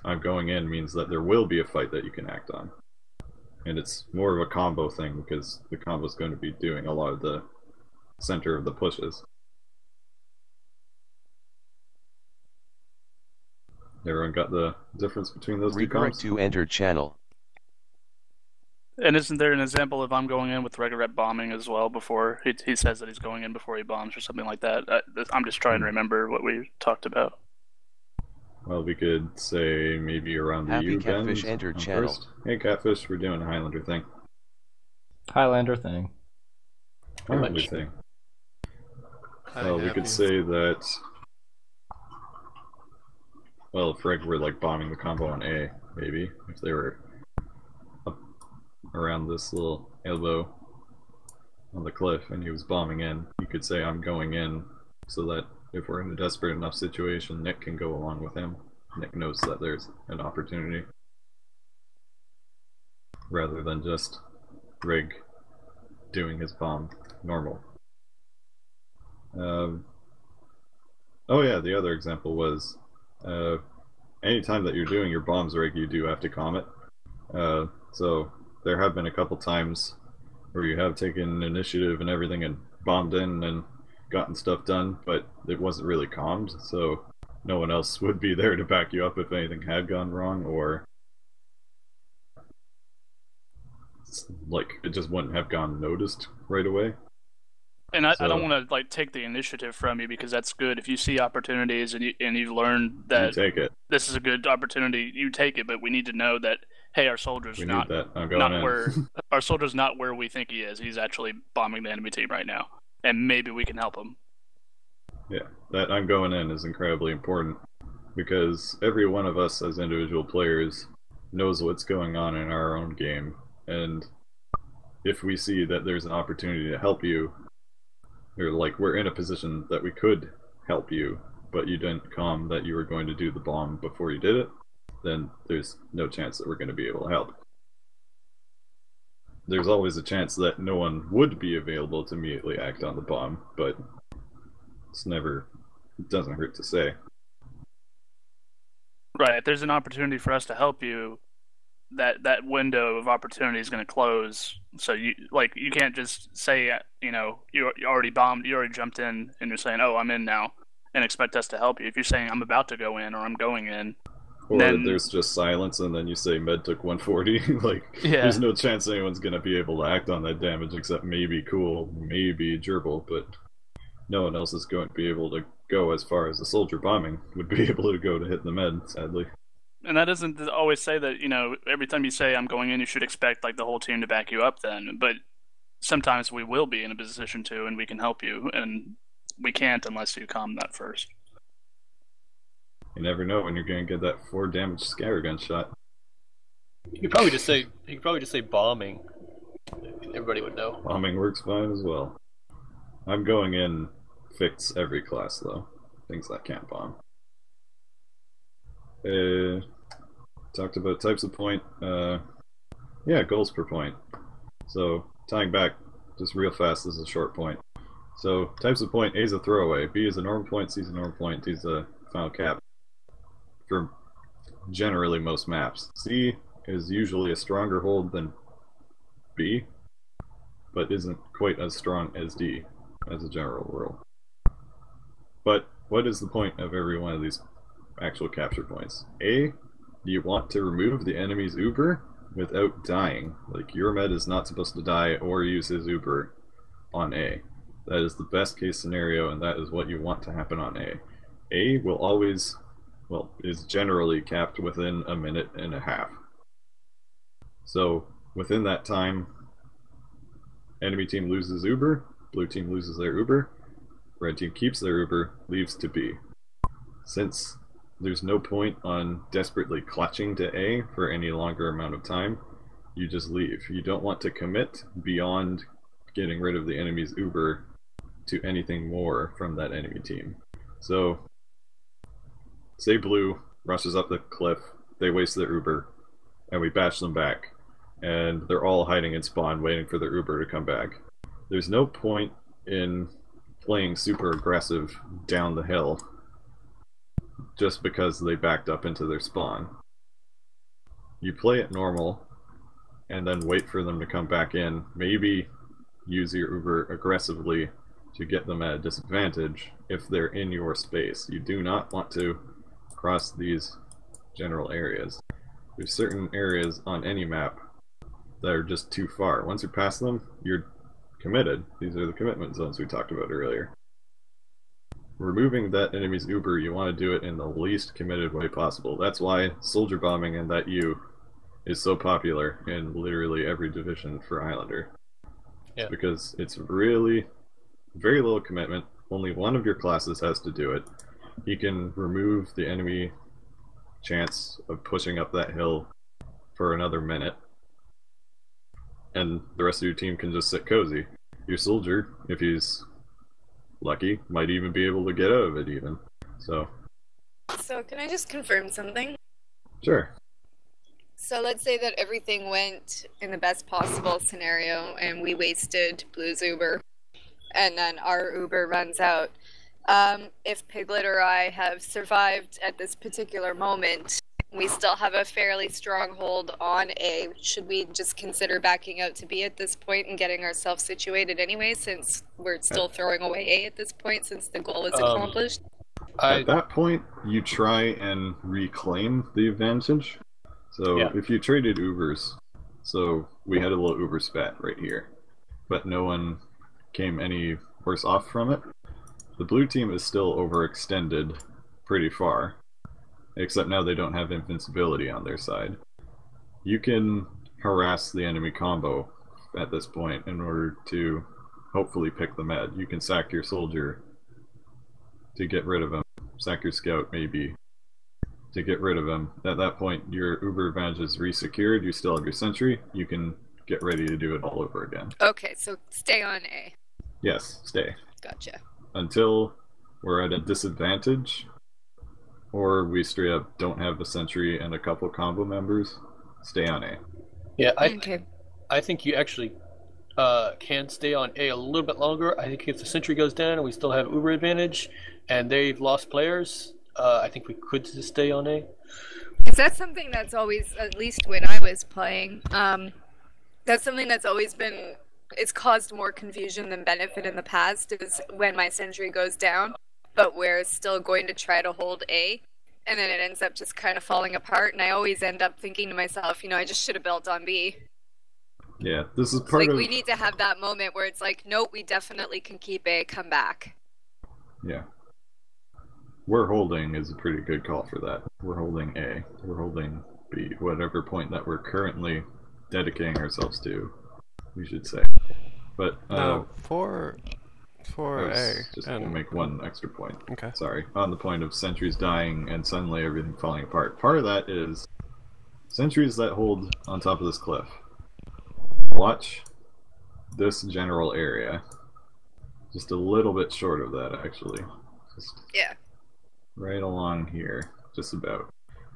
I'm going in means that there will be a fight that you can act on. And it's more of a combo thing because the combo is going to be doing a lot of the center of the pushes. Everyone got the difference between those two
Redirect
combos?
to entered channel.
And isn't there an example of I'm going in with regular bombing as well before he says that he's going in before he bombs or something like that? I'm just trying to remember what we talked about.
Well, we could say maybe around the
Happy
U bend.
Catfish entered channel.
First. Hey, Catfish, we're doing a Highlander thing.
Highlander thing.
Highlander thing. Well, we could say that. Well, if Reg were like bombing the combo on A, maybe if they were up around this little elbow on the cliff and he was bombing in, you could say I'm going in, so that if we're in a desperate enough situation, Nick can go along with him. Nick knows that there's an opportunity, rather than just Rig doing his bomb normal. Oh yeah, the other example was anytime that you're doing your bombs Rig, you do have to calm it. So there have been a couple times where you have taken initiative and everything and bombed in and gotten stuff done, but it wasn't really calmed, so no one else would be there to back you up if anything had gone wrong, or like it just wouldn't have gone noticed right away.
And I don't want to like take the initiative from you, because that's good. If you see opportunities and you've learned that
take it.
This is a good opportunity, you take it. But we need to know that, hey, our soldier's not where our soldier's not where we think he is. He's actually bombing the enemy team right now, and maybe we can help him.
Yeah, that I'm going in is incredibly important, because every one of us as individual players knows what's going on in our own game, and if we see that there's an opportunity to help you, or like we're in a position that we could help you, but you didn't calm that you were going to do the bomb before you did it, then there's no chance that we're going to be able to help. There's always a chance that no one would be available to immediately act on the bomb, but it doesn't hurt to say.
Right, if there's an opportunity for us to help you, that window of opportunity is going to close. So you can't just say, you already bombed, you already jumped in, and you're saying, oh, I'm in now, and expect us to help you. If you're saying I'm about to go in or I'm going in,
or
then
there's just silence and then you say med took 140, there's no chance anyone's going to be able to act on that damage except maybe Cool, maybe Gerbil, but no one else is going to be able to go as far as the soldier bombing would be able to go to hit the med, sadly.
And that doesn't always say that, every time you say I'm going in, you should expect like the whole team to back you up then. But sometimes we will be in a position to, and we can help you, and we can't unless you calm that first.
You never know when you're going to get that 4 damage scattergun shot.
You could probably just say bombing. Everybody would know.
Bombing works fine as well. I'm going in fix every class though. Things that can't bomb. Talked about types of point. Yeah, goals per point. So tying back just real fast, this is a short point. So types of point: A is a throwaway, B is a normal point, C is a normal point, D is a final cap. For generally most maps, C is usually a stronger hold than B, but isn't quite as strong as D as a general rule. But what is the point of every one of these actual capture points? A, you want to remove the enemy's Uber without dying. Like, your med is not supposed to die or use his Uber on A. That is the best case scenario, and that is what you want to happen on A. A will always, is generally capped within a minute and a half. So within that time, enemy team loses Uber, blue team loses their Uber, red team keeps their Uber, leaves to B. Since there's no point on desperately clutching to A for any longer amount of time, you just leave. You don't want to commit beyond getting rid of the enemy's Uber to anything more from that enemy team. So, say blue rushes up the cliff, they waste their Uber, and we bash them back, and they're all hiding in spawn waiting for their Uber to come back. There's no point in playing super aggressive down the hill just because they backed up into their spawn. You play it normal, and then wait for them to come back in, maybe use your Uber aggressively to get them at a disadvantage if they're in your space. You do not want to cross these general areas. There's certain areas on any map that are just too far. Once you pass them, you're committed. These are the commitment zones we talked about earlier. removing that enemy's Uber, you want to do it in the least committed way possible. That's why soldier bombing and that U is so popular in literally every division for Highlander.
Yeah.
Because it's really very little commitment. Only one of your classes has to do it. You can remove the enemy chance of pushing up that hill for another minute, and the rest of your team can just sit cozy. Your soldier, if he's lucky, might even be able to get out of it even. So
can I just confirm something?
sure.
So let's say that everything went in the best possible scenario and we wasted Blue's Uber and then our Uber runs out. If Piglet or I have survived at this particular moment, we still have a fairly strong hold on A. Should we just consider backing out to B at this point and getting ourselves situated anyway, since we're still throwing away A at this point, since the goal is accomplished?
At that point, you try and reclaim the advantage. So if you traded Ubers, so we had a little Uber spat right here, but no one came any worse off from it. The blue team is still overextended pretty far, except now they don't have invincibility on their side. You can harass the enemy combo at this point in order to hopefully pick the med. You can sack your soldier to get rid of him, sack your scout maybe to get rid of him. At that point, your Uber advantage is resecured, you still have your sentry, you can get ready to do it all over again.
Okay, so stay on A.
Yes, stay.
Gotcha.
Until we're at a disadvantage, or we straight up don't have a sentry and a couple combo members, stay on A.
Yeah, I think you actually can stay on A a little bit longer. I think if the sentry goes down and we still have Uber advantage and they've lost players, I think we could just stay on A.
Is that something that's always, at least when I was playing, that's something that's always been, it's caused more confusion than benefit in the past, is when my sentry goes down, but we're still going to try to hold A, and then it ends up just kind of falling apart, and I always end up thinking to myself, I just should have built on B.
Yeah, this is part of...
we need to have that moment where it's like, nope, we definitely can keep A, come back.
Yeah. We're holding is a pretty good call for that. We're holding A. We're holding B. Whatever point that we're currently dedicating ourselves to, we should say. But,
for A.
Just gonna make one extra point.
Okay.
Sorry. On the point of sentries dying and suddenly everything falling apart. Part of that is sentries that hold on top of this cliff. Watch this general area. Just a little bit short of that, actually. Just right along here. Just about.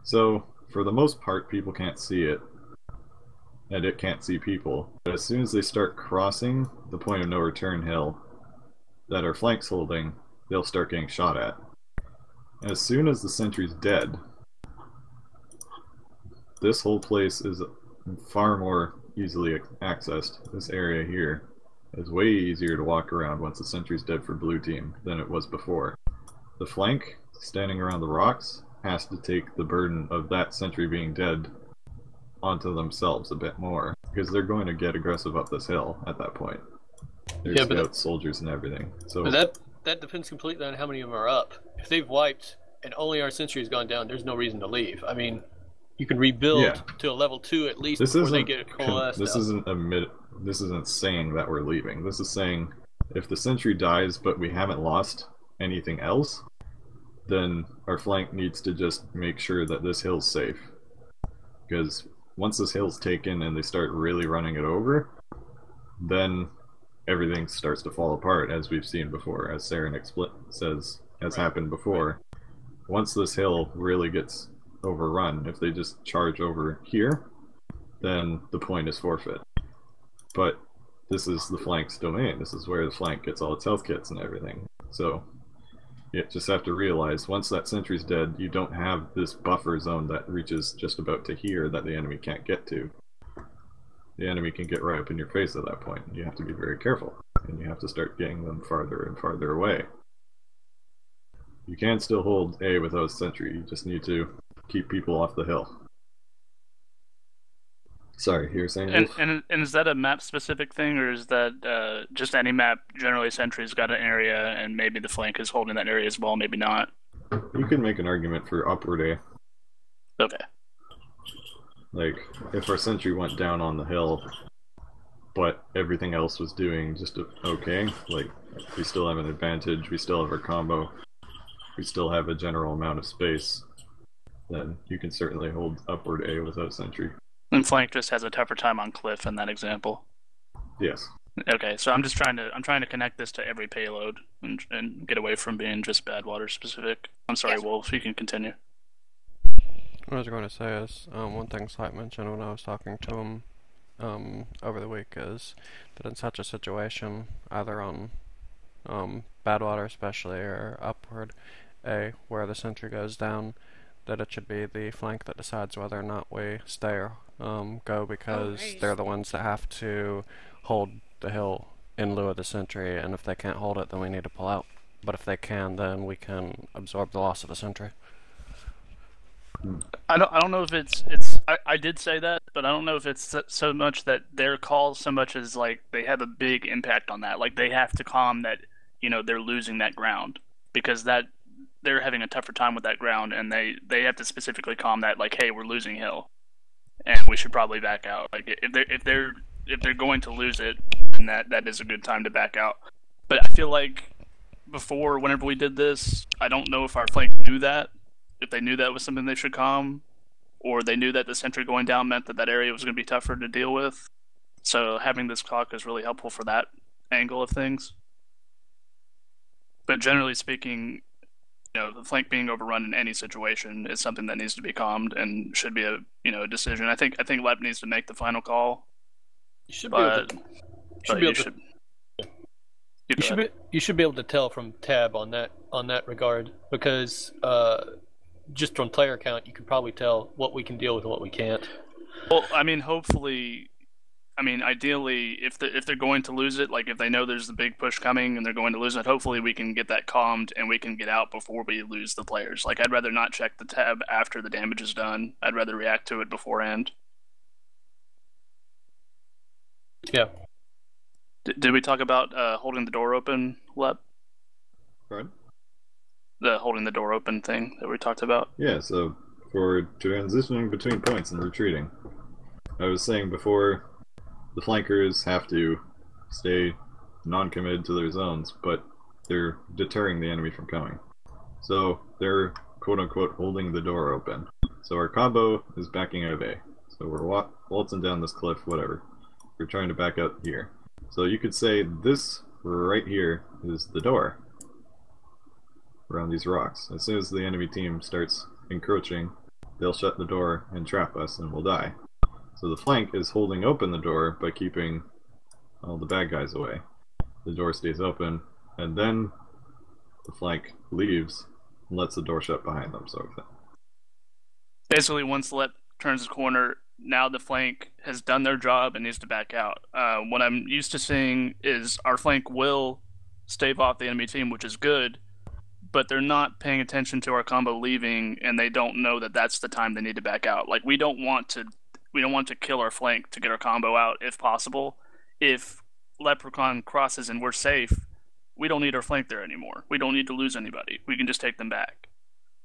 So, for the most part, people can't see it. And it can't see people. But as soon as they start crossing the point of no return hill that our flank's holding, they'll start getting shot at. And as soon as the sentry's dead, this whole place is far more easily accessed. This area here is way easier to walk around once the sentry's dead for blue team than it was before. The flank, standing around the rocks, has to take the burden of that sentry being dead onto themselves a bit more, because they're going to get aggressive up this hill at that point. There's scouts, soldiers, and everything. So
but that depends completely on how many of them are up. If they've wiped and only our sentry has gone down, there's no reason to leave. I mean, you can rebuild to a level 2 at least before they get coalesced.
This isn't saying that we're leaving. This is saying if the sentry dies but we haven't lost anything else, then our flank needs to just make sure that this hill's safe. Because once this hill's taken and they start really running it over, then everything starts to fall apart, as we've seen before, as Saren says has happened before. Once this hill really gets overrun, if they just charge over here, then the point is forfeit. But this is the flank's domain. This is where the flank gets all its health kits and everything. So you just have to realize, once that sentry's dead, you don't have this buffer zone that reaches just about to here that the enemy can't get to. The enemy can get right up in your face at that point. You have to be very careful, and you have to start getting them farther and farther away. You can still hold A without a sentry, you just need to keep people off the hill. Sorry, you were saying,
And,
Wolf?
and is that a map specific thing, or is that just any map? Generally, Sentry's got an area, and maybe the flank is holding that area as well, maybe not.
You can make an argument for upward A.
Okay.
Like, if our sentry went down on the hill, but everything else was doing just okay, like, we still have an advantage, we still have our combo, we still have a general amount of space, then you can certainly hold upward A without sentry.
And flank just has a tougher time on cliff in that example.
Yes.
Okay, so I'm trying to connect this to every payload and get away from being just Badwater specific. I'm sorry,
Yes.
Wolf. You can continue.
What I was going to say is, one thing Slight mentioned when I was talking to him over the week is that in such a situation, either on Badwater especially, or upward A, where the sentry goes down, that it should be the flank that decides whether or not we stay or go, because
nice.
they're the ones that have to hold the hill in lieu of the sentry, and if they can't hold it, then we need to pull out. But if they can, then we can absorb the loss of the sentry.
I don't know if it's I did say that, but I don't know if it's so much that their calls so much as like they have a big impact on that. Like they have to calm that, they're losing that ground, because that they're having a tougher time with that ground, and they have to specifically calm that, like, hey, we're losing hill, and we should probably back out. Like if they're going to lose it, then that is a good time to back out. But I feel like before, whenever we did this, I don't know if our flank knew that. If they knew that was something they should calm, or they knew that the sentry going down meant that area was going to be tougher to deal with. So having this talk is really helpful for that angle of things. But generally speaking, the flank being overrun in any situation is something that needs to be calmed and should be a decision. I think Lep needs to make the final call.
You should be able to. You should be able to tell from tab on that regard, because just from player count, you can probably tell what we can deal with and what we can't.
Well, ideally, if they're going to lose it, like if they know there's the big push coming and they're going to lose it, hopefully we can get that calmed and we can get out before we lose the players. Like, I'd rather not check the tab after the damage is done. I'd rather react to it beforehand.
Yeah.
Did we talk about holding the door open, Lep?
Right.
The holding the door open thing that we talked about?
Yeah, so for transitioning between points and retreating, I was saying before, the flankers have to stay non-committed to their zones, but they're deterring the enemy from coming. So they're quote-unquote holding the door open. So our combo is backing out of A. So we're waltzing down this cliff, whatever. We're trying to back out here. So you could say this right here is the door around these rocks. As soon as the enemy team starts encroaching, they'll shut the door and trap us, and we'll die. So the flank is holding open the door by keeping all the bad guys away. The door stays open, and then the flank leaves and lets the door shut behind them, sort of thing.
Basically, once Lep turns the corner, now the flank has done their job and needs to back out. What I'm used to seeing is our flank will stave off the enemy team, which is good, but they're not paying attention to our combo leaving, and they don't know that that's the time they need to back out. Like, we don't want to kill our flank to get our combo out if possible. If Leprecan crosses and we're safe, we don't need our flank there anymore. We don't need to lose anybody. We can just take them back.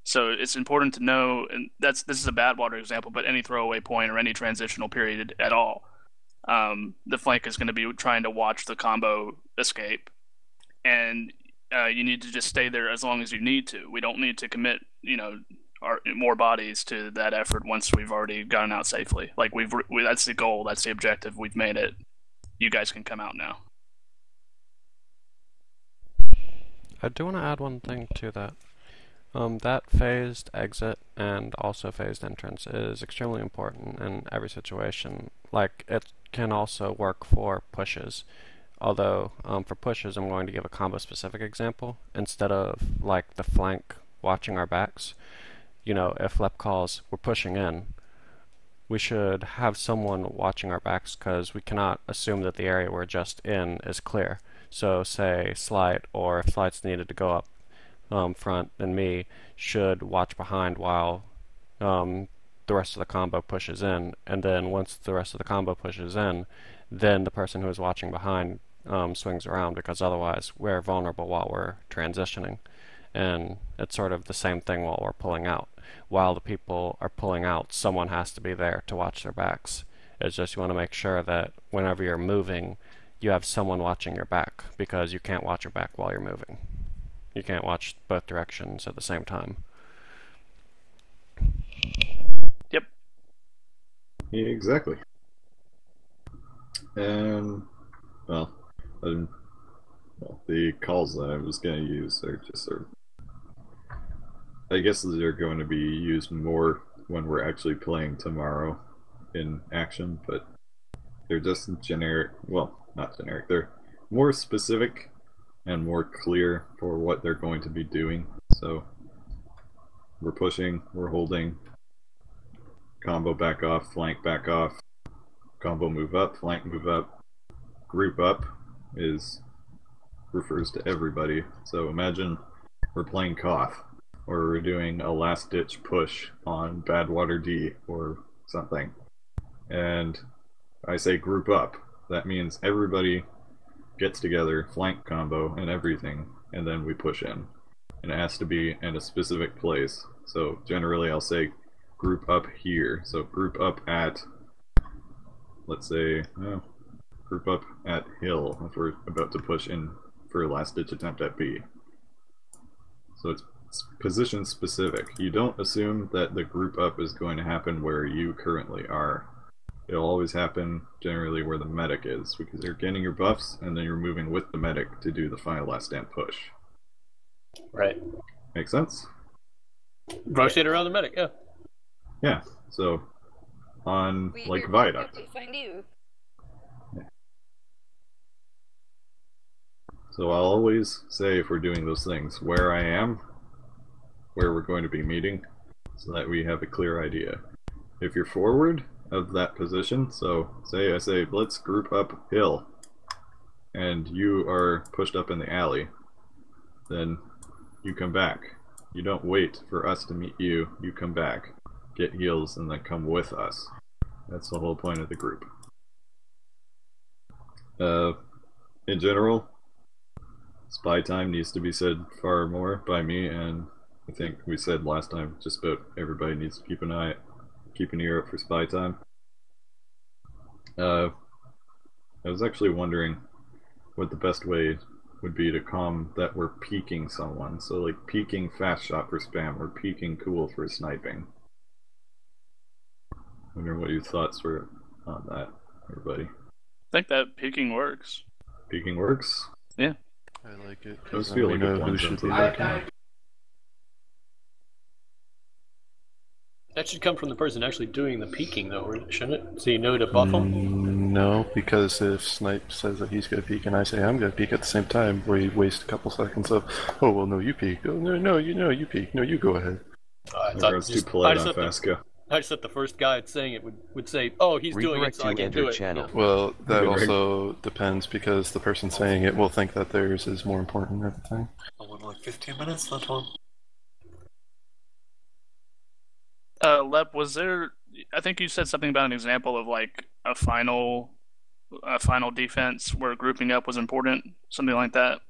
So it's important to know, and this is a Badwater example, but any throwaway point or any transitional period at all, the flank is going to be trying to watch the combo escape, and you need to just stay there as long as you need to. We don't need to commit, more bodies to that effort once we've already gotten out safely. Like that's the goal, that's the objective. We've made it. You guys can come out now.
I do want to add one thing to that. That phased exit and also phased entrance is extremely important in every situation. Like, it can also work for pushes. Although, for pushes, I'm going to give a combo-specific example. Instead of, like, the flank watching our backs, if Lep calls, we're pushing in, we should have someone watching our backs, because we cannot assume that the area we're just in is clear. So, say, Slight, or if Slight's needed to go up front, then me should watch behind while the rest of the combo pushes in, and then once the rest of the combo pushes in, then the person who is watching behind swings around, because otherwise we're vulnerable while we're transitioning. And it's sort of the same thing while we're pulling out. While the people are pulling out, someone has to be there to watch their backs. It's just you want to make sure that whenever you're moving, you have someone watching your back, because you can't watch your back while you're moving. You can't watch both directions at the same time.
Yep.
Yeah, exactly. And, well, the calls that I was going to use are just sort of, I guess they're going to be used more when we're actually playing tomorrow in action, but they're just generic, well, not generic, they're more specific and more clear for what they're going to be doing. So we're pushing, we're holding, combo back off, flank back off, combo move up, flank move up. Group up refers to everybody. So imagine we're playing Cough, or we're doing a last ditch push on Badwater D or something, and I say group up. That means everybody gets together, flank combo and everything, and then we push in. And it has to be in a specific place. So generally I'll say group up here. So group up at, let's say, group up at Hill if we're about to push in for a last ditch attempt at B. So it's position specific. You don't assume that the group up is going to happen where you currently are. It'll always happen generally where the medic is, because you're getting your buffs and then you're moving with the medic to do the final last stand push.
Right.
Make sense?
Rotate around the medic, yeah.
Yeah, so on like
We're
Viaduct.
to find you.
So I'll always say, if we're doing those things, where I am, where we're going to be meeting, so that we have a clear idea. If you're forward of that position, so I say let's group up Hill, and you are pushed up in the alley, then you come back. You don't wait for us to meet you, you come back, get heals, and then come with us. That's the whole point of the group. In general, spy time needs to be said far more by me, and I think we said last time just about everybody needs to keep an ear out for spy time. I was actually wondering what the best way would be to calm that we're peeking someone. So like peeking fast shot for spam or peeking cool for sniping. I wonder what your thoughts were on that, everybody.
I think that peeking works.
Peeking works?
Yeah.
I like it.
Those feel like
know
it
who
blends
should
into
be
that.
looking.
That should come from the person actually doing the peeking, though, shouldn't it? So you know to buff them?
No, because if Snipe says that he's going to peek and I say I'm going to peek at the same time, we waste a couple seconds of, oh, well, no, you peek. Oh, no, you peek. No, you go ahead.
I
Everyone's too polite on FastCo.
I just thought the first guy saying it would say, oh, he's doing it, so I can do it.
Channel.
Well, that
Okay,
also depends, because the person saying it will think that theirs is more important at the time.
Like 15 minutes, that's one.
Lep, was there? I think you said something about an example of like a final defense where grouping up was important, something like that.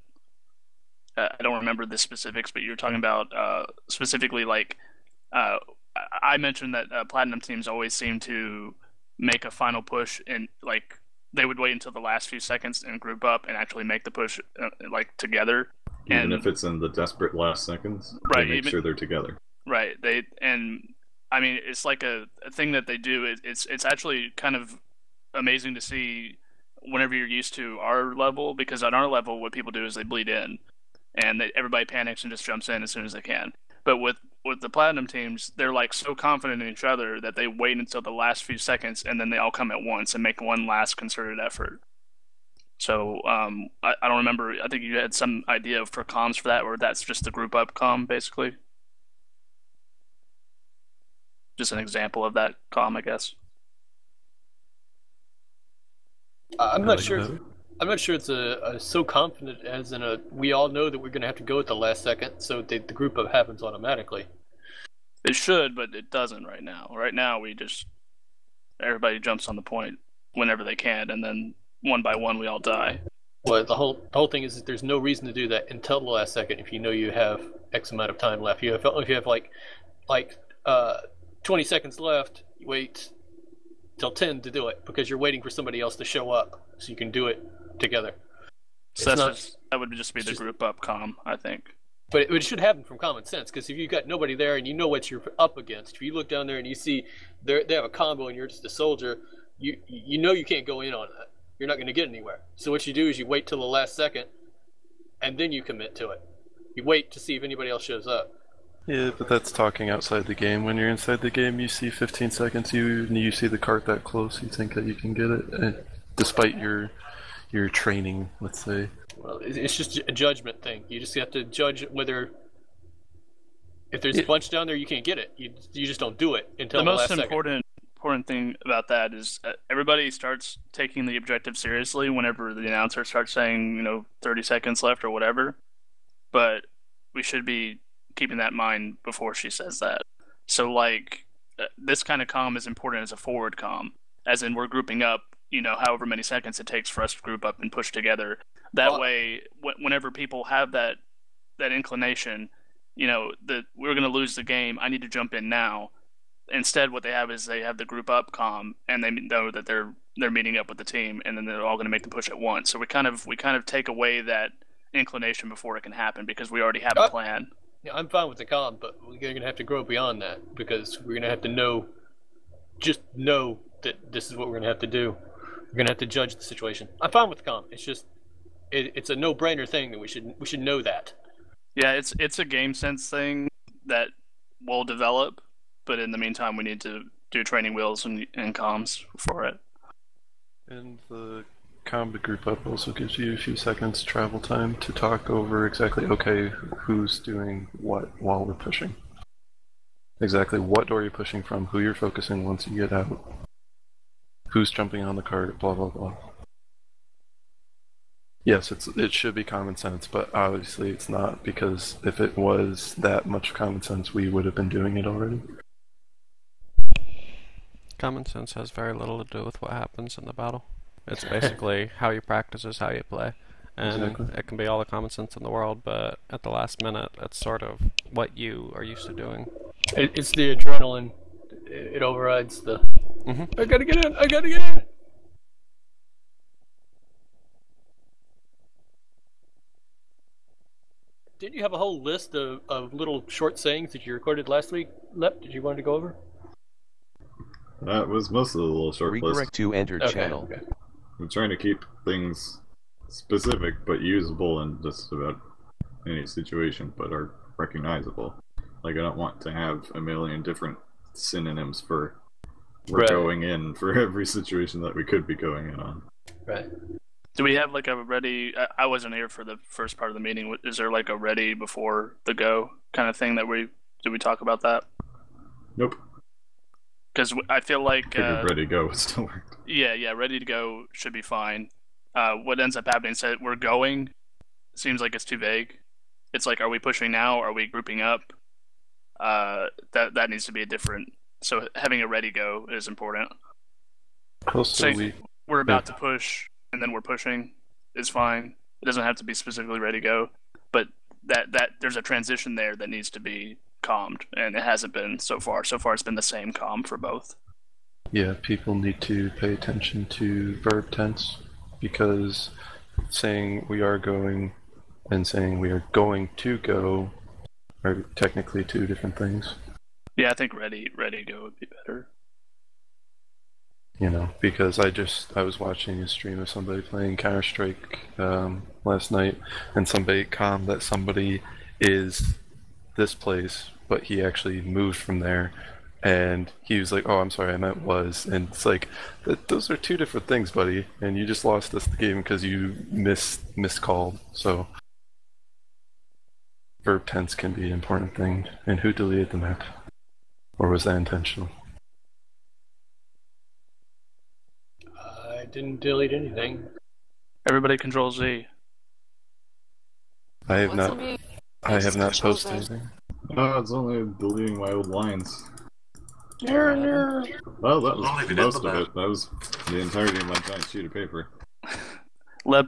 I don't remember the specifics, but you were talking about specifically like I mentioned that platinum teams always seem to make a final push, and like they would wait until the last few seconds and group up and actually make the push like together.
Even if it's in the desperate last seconds,
right?
They make sure they're together.
Right. I mean, it's like a thing that they do. It's actually kind of amazing to see whenever you're used to our level, because on our level, what people do is they bleed in, and everybody panics and just jumps in as soon as they can. But with the platinum teams, they're like so confident in each other that they wait until the last few seconds, and then they all come at once and make one last concerted effort. So I don't remember. I think you had some idea for comms for that, or that's just the group up comm, basically. Just an example of that comm, I guess.
I'm not sure it's so confident as in we all know that we're going to have to go at the last second, so the group up happens automatically.
It should, but it doesn't right now. Right now, everybody jumps on the point whenever they can, and then one by one we all die.
Well, the whole thing is that there's no reason to do that until the last second if you know you have X amount of time left. If you have like 20 seconds left, you wait till 10 to do it because you're waiting for somebody else to show up so you can do it together.
So that would just be the group up comm, I think.
But it should happen from common sense, because if you've got nobody there and you know what you're up against, if you look down there and you see they have a combo and you're just a soldier, you know you can't go in on that. You're not going to get anywhere. So what you do is you wait till the last second, and then you commit to it. You wait to see if anybody else shows up.
Yeah, but that's talking outside the game. When you're inside the game, you see 15 seconds, you see the cart that close, you think that you can get it, and despite your training, let's say.
Well, it's just a judgment thing. You just have to judge whether, if there's a bunch down there, you can't get it. You just don't do it until the last second.
The most important thing about that is everybody starts taking the objective seriously whenever the announcer starts saying, 30 seconds left or whatever. But we should be keeping that in mind before she says that. So, this kind of comm is important as a forward comm, as in we're grouping up, however many seconds it takes for us to group up and push together. That way, whenever people have that inclination, that we're going to lose the game, I need to jump in now. Instead, what they have is they have the group up comm, and they know that they're meeting up with the team, and then they're all going to make the push at once. So we kind of take away that inclination before it can happen because we already have a plan.
Yeah, I'm fine with the comm, but we're going to have to grow beyond that because we're going to have to know that this is what we're going to have to do. We're going to have to judge the situation. I'm fine with the comm. It's just it's a no-brainer thing that we should know that.
Yeah, it's a game sense thing that will develop, but in the meantime, we need to do training wheels and comms for it.
And the combat group up also gives you a few seconds travel time to talk over exactly, okay, who's doing what while we're pushing. Exactly what door you're pushing from, who you're focusing once you get out, who's jumping on the cart, blah blah blah. Yes, it should be common sense, but obviously it's not, because if it was that much common sense, we would have been doing it already.
Common sense has very little to do with what happens in the battle. It's basically how you practice is how you play. And
Exactly.
It can be all the common sense in the world, but at the last minute, it's sort of what you are used to doing.
It's the adrenaline. It overrides the...
Mm-hmm.
I gotta get in! Didn't you have a whole list of little short sayings that you recorded last week, Lep? Did you want to go over?
That was most of the little short list.
Redirect to entered channel.
Okay.
I'm trying to keep things specific but usable in just about any situation, but are recognizable. Like, I don't want to have a million different synonyms for we're going in for every situation that we could be going in on.
Right.
Do we have a ready? I wasn't here for the first part of the meeting. Is there a ready before the go kind of thing that did we talk about that?
Nope.
Because I feel like
ready to go would still work.
Yeah, ready to go should be fine. What ends up happening is that we're going. Seems like it's too vague. It's like, are we pushing now? Are we grouping up? That needs to be a different. So having a ready go is important.
Also,
we're about to push, and then we're pushing is fine. It doesn't have to be specifically ready to go, but that there's a transition there that needs to be calmed, and it hasn't been so far. So far, it's been the same calm for both.
Yeah, people need to pay attention to verb tense, because saying we are going and saying we are going to go are technically two different things.
Yeah, I think ready go would be better.
Because I was watching a stream of somebody playing Counter-Strike last night, and somebody commented that somebody is this place, but he actually moved from there, and he was like, "Oh, I'm sorry, I meant was," and it's like, those are two different things, buddy, and you just lost us the game because you miscalled. So verb tense can be an important thing. And who deleted the map, or was that intentional?
I didn't delete anything.
Everybody control Z.
I have not posted anything.
Oh, it's only deleting my old lines. Well, that
Only if
was
you
most
did
of
the
it. That was the entirety of my giant sheet of paper.
Lep,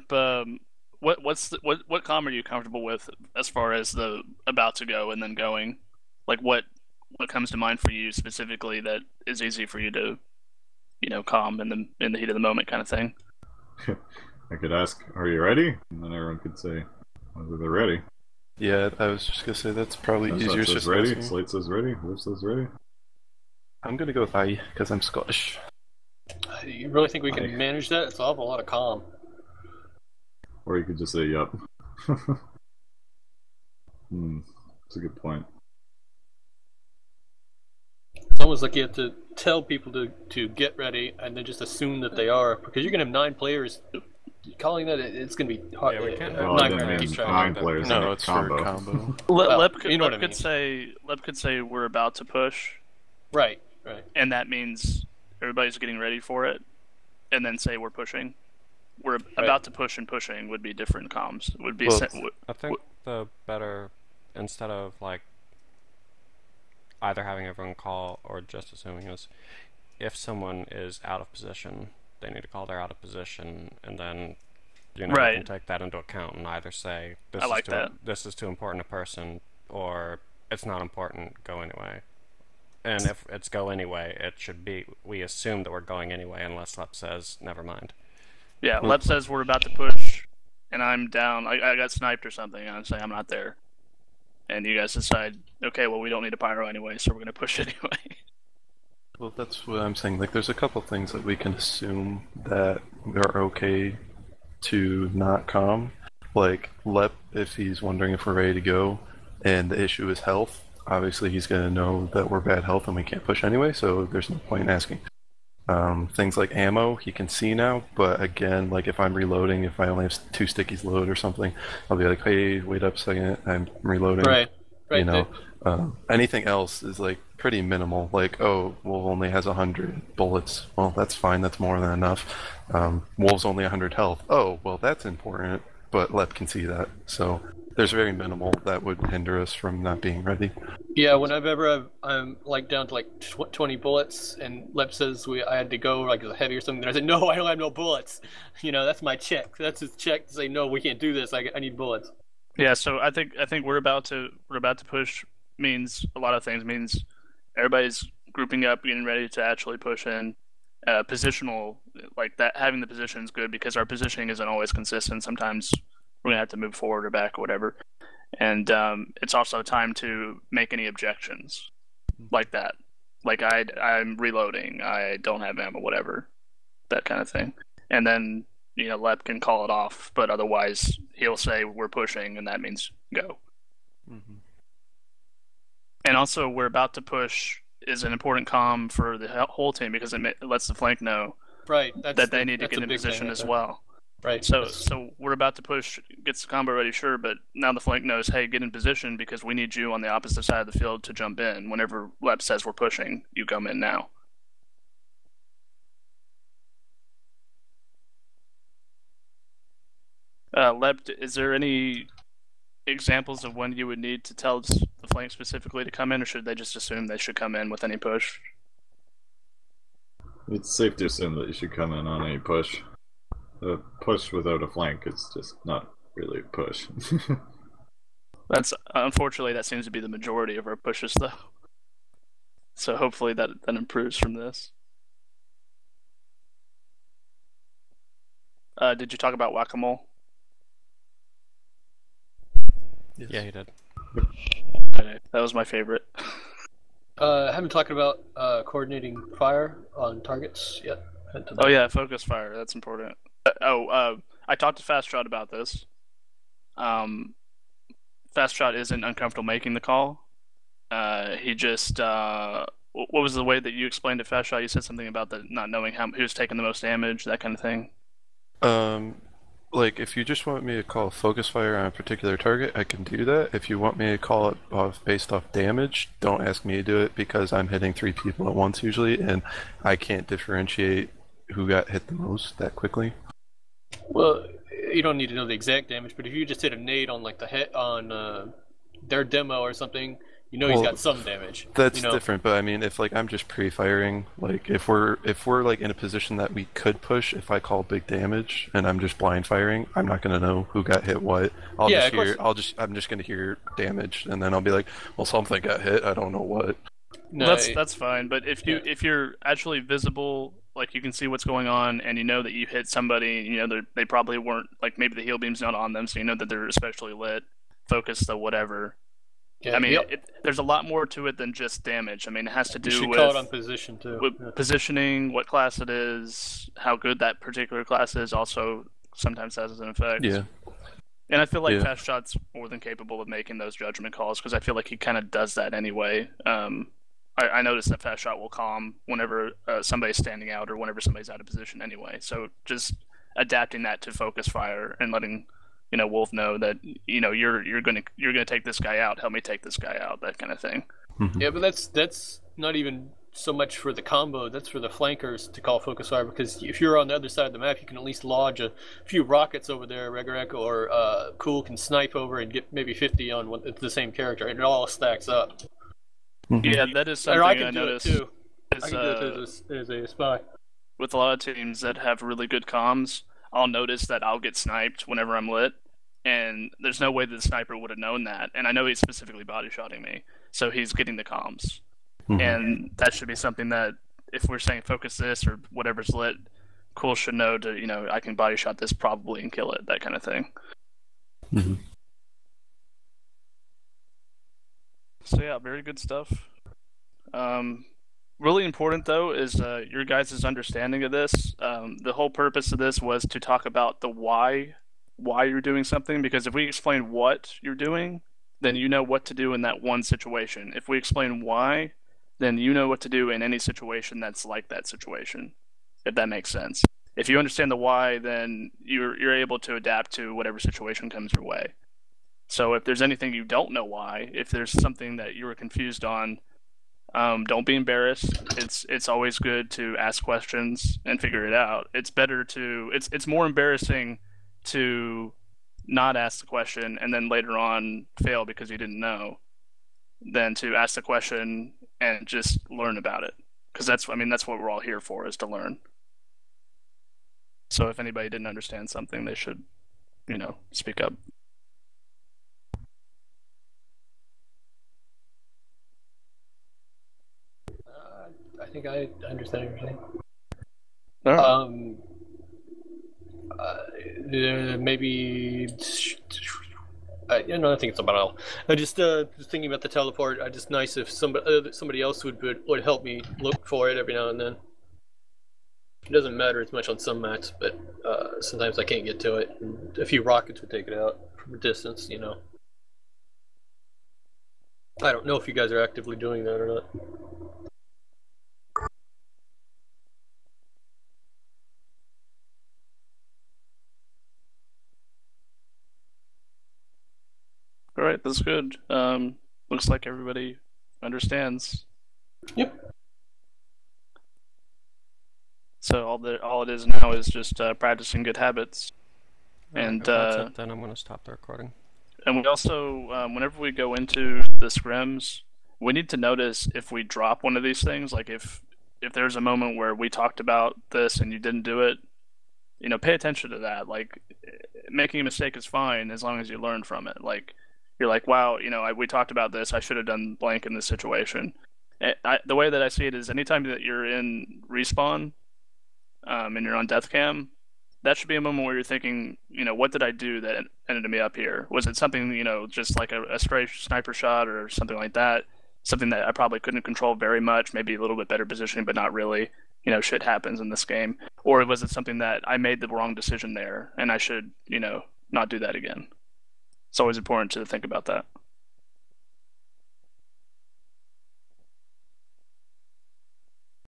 what comm are you comfortable with as far as the about to go and then going? Like what comes to mind for you specifically that is easy for you to, calm in the heat of the moment kind of thing?
I could ask, "Are you ready?" And then everyone could say whether they're ready.
Yeah, I was just gonna say that's probably easier.
Says
Just
ready.
asking.
Slate says ready. Wolf says ready.
I'm gonna go with I because I'm Scottish.
You really think we can manage that? It's an awful lot of calm.
Or you could just say yup. That's a good point.
It's almost like you have to tell people to get ready and then just assume that they are, because you're going to have 9 players. Calling that, it's going to be hard.
Yeah, we can't have
Well, I
nightmare
didn't
to
mean
keep track
9
of.
players.
No,
in a
it's
combo.
for combo.
Well,
Lep
you know what I
could
mean.
say we're about to push,
Right.
and that means everybody's getting ready for it, and then say we're pushing. We're about to push and pushing would be different comms. Would be.
Well,
I think the better, instead of like either having everyone call or just assuming, is if someone is out of position, they need to call they're out of position, and then you can take that into account and either say this is too important a person, or it's not important, go anyway. And if it's go anyway, it should be we assume that we're going anyway unless Lep says never mind.
Yeah, Lep says we're about to push, and I'm down. I got sniped or something, and I say I'm not there. And you guys decide, okay, well, we don't need a pyro anyway, so we're going to push anyway.
Well, that's what I'm saying. Like, there's a couple things that we can assume that are okay to not calm. Like, Lep, if he's wondering if we're ready to go, and the issue is health, obviously he's going to know that we're bad health and we can't push anyway, so there's no point in asking. Things like ammo, he can see now, but again, like if I'm reloading, if I only have 2 stickies load or something, I'll be like, hey, wait up a second, I'm reloading.
Right.
Anything else is like pretty minimal. Like, oh, Wolf only has 100 bullets. Well, that's fine, that's more than enough. Wolf's only 100 health. Oh, well, that's important, but Lep can see that. So there's very minimal that would hinder us from not being ready.
Yeah, whenever I'm like down to like 20 bullets, and Lep says I had to go like heavy or something, and I said no, I don't have no bullets. That's my check. That's his check to say no, we can't do this. I need bullets.
Yeah, so I think we're about to push means a lot of things. Means everybody's grouping up, getting ready to actually push in. Positional, like that, having the position is good because our positioning isn't always consistent. Sometimes we're gonna have to move forward or back or whatever. And it's also time to make any objections like that. Like I'm reloading, I don't have ammo, whatever, that kind of thing. And then Lep can call it off, but otherwise he'll say we're pushing, and that means go.
Mm-hmm.
And also, we're about to push is an important comm for the whole team because it lets the flank know that they need to get in position as well.
Right.
So we're about to push, gets the combo ready, sure, but now the flank knows, hey, get in position because we need you on the opposite side of the field to jump in. Whenever Lep says we're pushing, you come in now. Lep, is there any examples of when you would need to tell the flank specifically to come in, or should they just assume they should come in with any push?
It's safe to assume that you should come in on any push. A push without a flank is just not really a push.
That's unfortunately that seems to be the majority of our pushes, though. So hopefully that improves from this. Did you talk about whack-a-mole?
Yes. Yeah, he did.
Okay, that was my favorite.
Haven't talked about coordinating fire on targets yet.
Oh yeah, focus fire. That's important. I talked to FastShot about this. FastShot isn't uncomfortable making the call. He just what was the way that you explained to FastShot? You said something about the not knowing who's taking the most damage, that kind of thing.
Like, if you just want me to call focus fire on a particular target, I can do that. If you want me to call it based off damage, don't ask me to do it because I'm hitting 3 people at once usually, and I can't differentiate who got hit the most that quickly.
Well, you don't need to know the exact damage, but if you just hit a nade on like the hit on their demo or something, You know he's got some damage.
That's
you know?
different, but I mean, if like I'm just pre-firing, like if we're like in a position that we could push, if I call big damage and I'm just blind firing, I'm not gonna know who got hit what. I'm just gonna hear damage, and then I'll be like, well, something got hit. I don't know what.
No, that's fine. But if you're actually visible, like you can see what's going on, and you know that you hit somebody, you know they probably weren't, like maybe the heal beam's not on them, so you know that they're especially lit, focused, or whatever. Yeah, I mean, there's a lot more to it than just damage. I mean, it has to do with
call it on position too.
With positioning, what class it is, how good that particular class is. Also, sometimes has an effect.
Yeah.
And I feel like Fast Shot's more than capable of making those judgment calls because I feel like he kind of does that anyway. I noticed that Fast Shot will calm whenever somebody's standing out or whenever somebody's out of position anyway. So just adapting that to focus fire and letting Wolf know that you're gonna take this guy out. Help me take this guy out. That kind of thing.
Mm-hmm.
Yeah, but that's not even so much for the combo. That's for the flankers to call focus fire because if you're on the other side of the map, you can at least lodge a few rockets over there. Regarek or Cool can snipe over and get maybe 50 on the same character, and it all stacks up.
Mm-hmm. Yeah, that is something I noticed.
Too. I can do it as a spy.
With a lot of teams that have really good comms, I'll notice that I'll get sniped whenever I'm lit, and there's no way that the sniper would have known that. And I know he's specifically body shotting me, so he's getting the comms. Mm-hmm. And that should be something that, if we're saying focus this or whatever's lit, Cool should know to, I can body shot this probably and kill it, that kind of thing.
Mm-hmm.
So yeah, very good stuff. Really important though is your guys' understanding of this. The whole purpose of this was to talk about the why you're doing something, because if we explain what you're doing, then you know what to do in that one situation. If we explain why, then you know what to do in any situation that's like that situation, if that makes sense. If you understand the why, then you're able to adapt to whatever situation comes your way. So if there's anything you don't know why, if there's something that you were confused on, don't be embarrassed. It's always good to ask questions and figure it out. It's more embarrassing to not ask the question and then later on fail because you didn't know than to ask the question and just learn about it. Because that's what we're all here for, is to learn. So if anybody didn't understand something, they should, speak up.
I think I understand everything.
Right.
Maybe. I think it's about all. I just thinking about the teleport. Just nice if somebody else would help me look for it every now and then. It doesn't matter as much on some maps, but sometimes I can't get to it. And a few rockets would take it out from a distance, I don't know if you guys are actively doing that or not.
All right, that's good. Looks like everybody understands.
Yep.
So all it is now is just practicing good habits. And
if that's it, then I'm going to stop the recording.
And we also, whenever we go into the scrims, we need to notice if we drop one of these things. Like if there's a moment where we talked about this and you didn't do it, pay attention to that. Like, making a mistake is fine as long as you learn from it. Like, you're like, wow, we talked about this. I should have done blank in this situation. The way that I see it is anytime that you're in respawn and you're on death cam, that should be a moment where you're thinking, what did I do that ended me up here? Was it something, just like a stray sniper shot or something like that? Something that I probably couldn't control very much, maybe a little bit better positioning, but not really. Shit happens in this game. Or was it something that I made the wrong decision there and I should, not do that again? It's always important to think about that.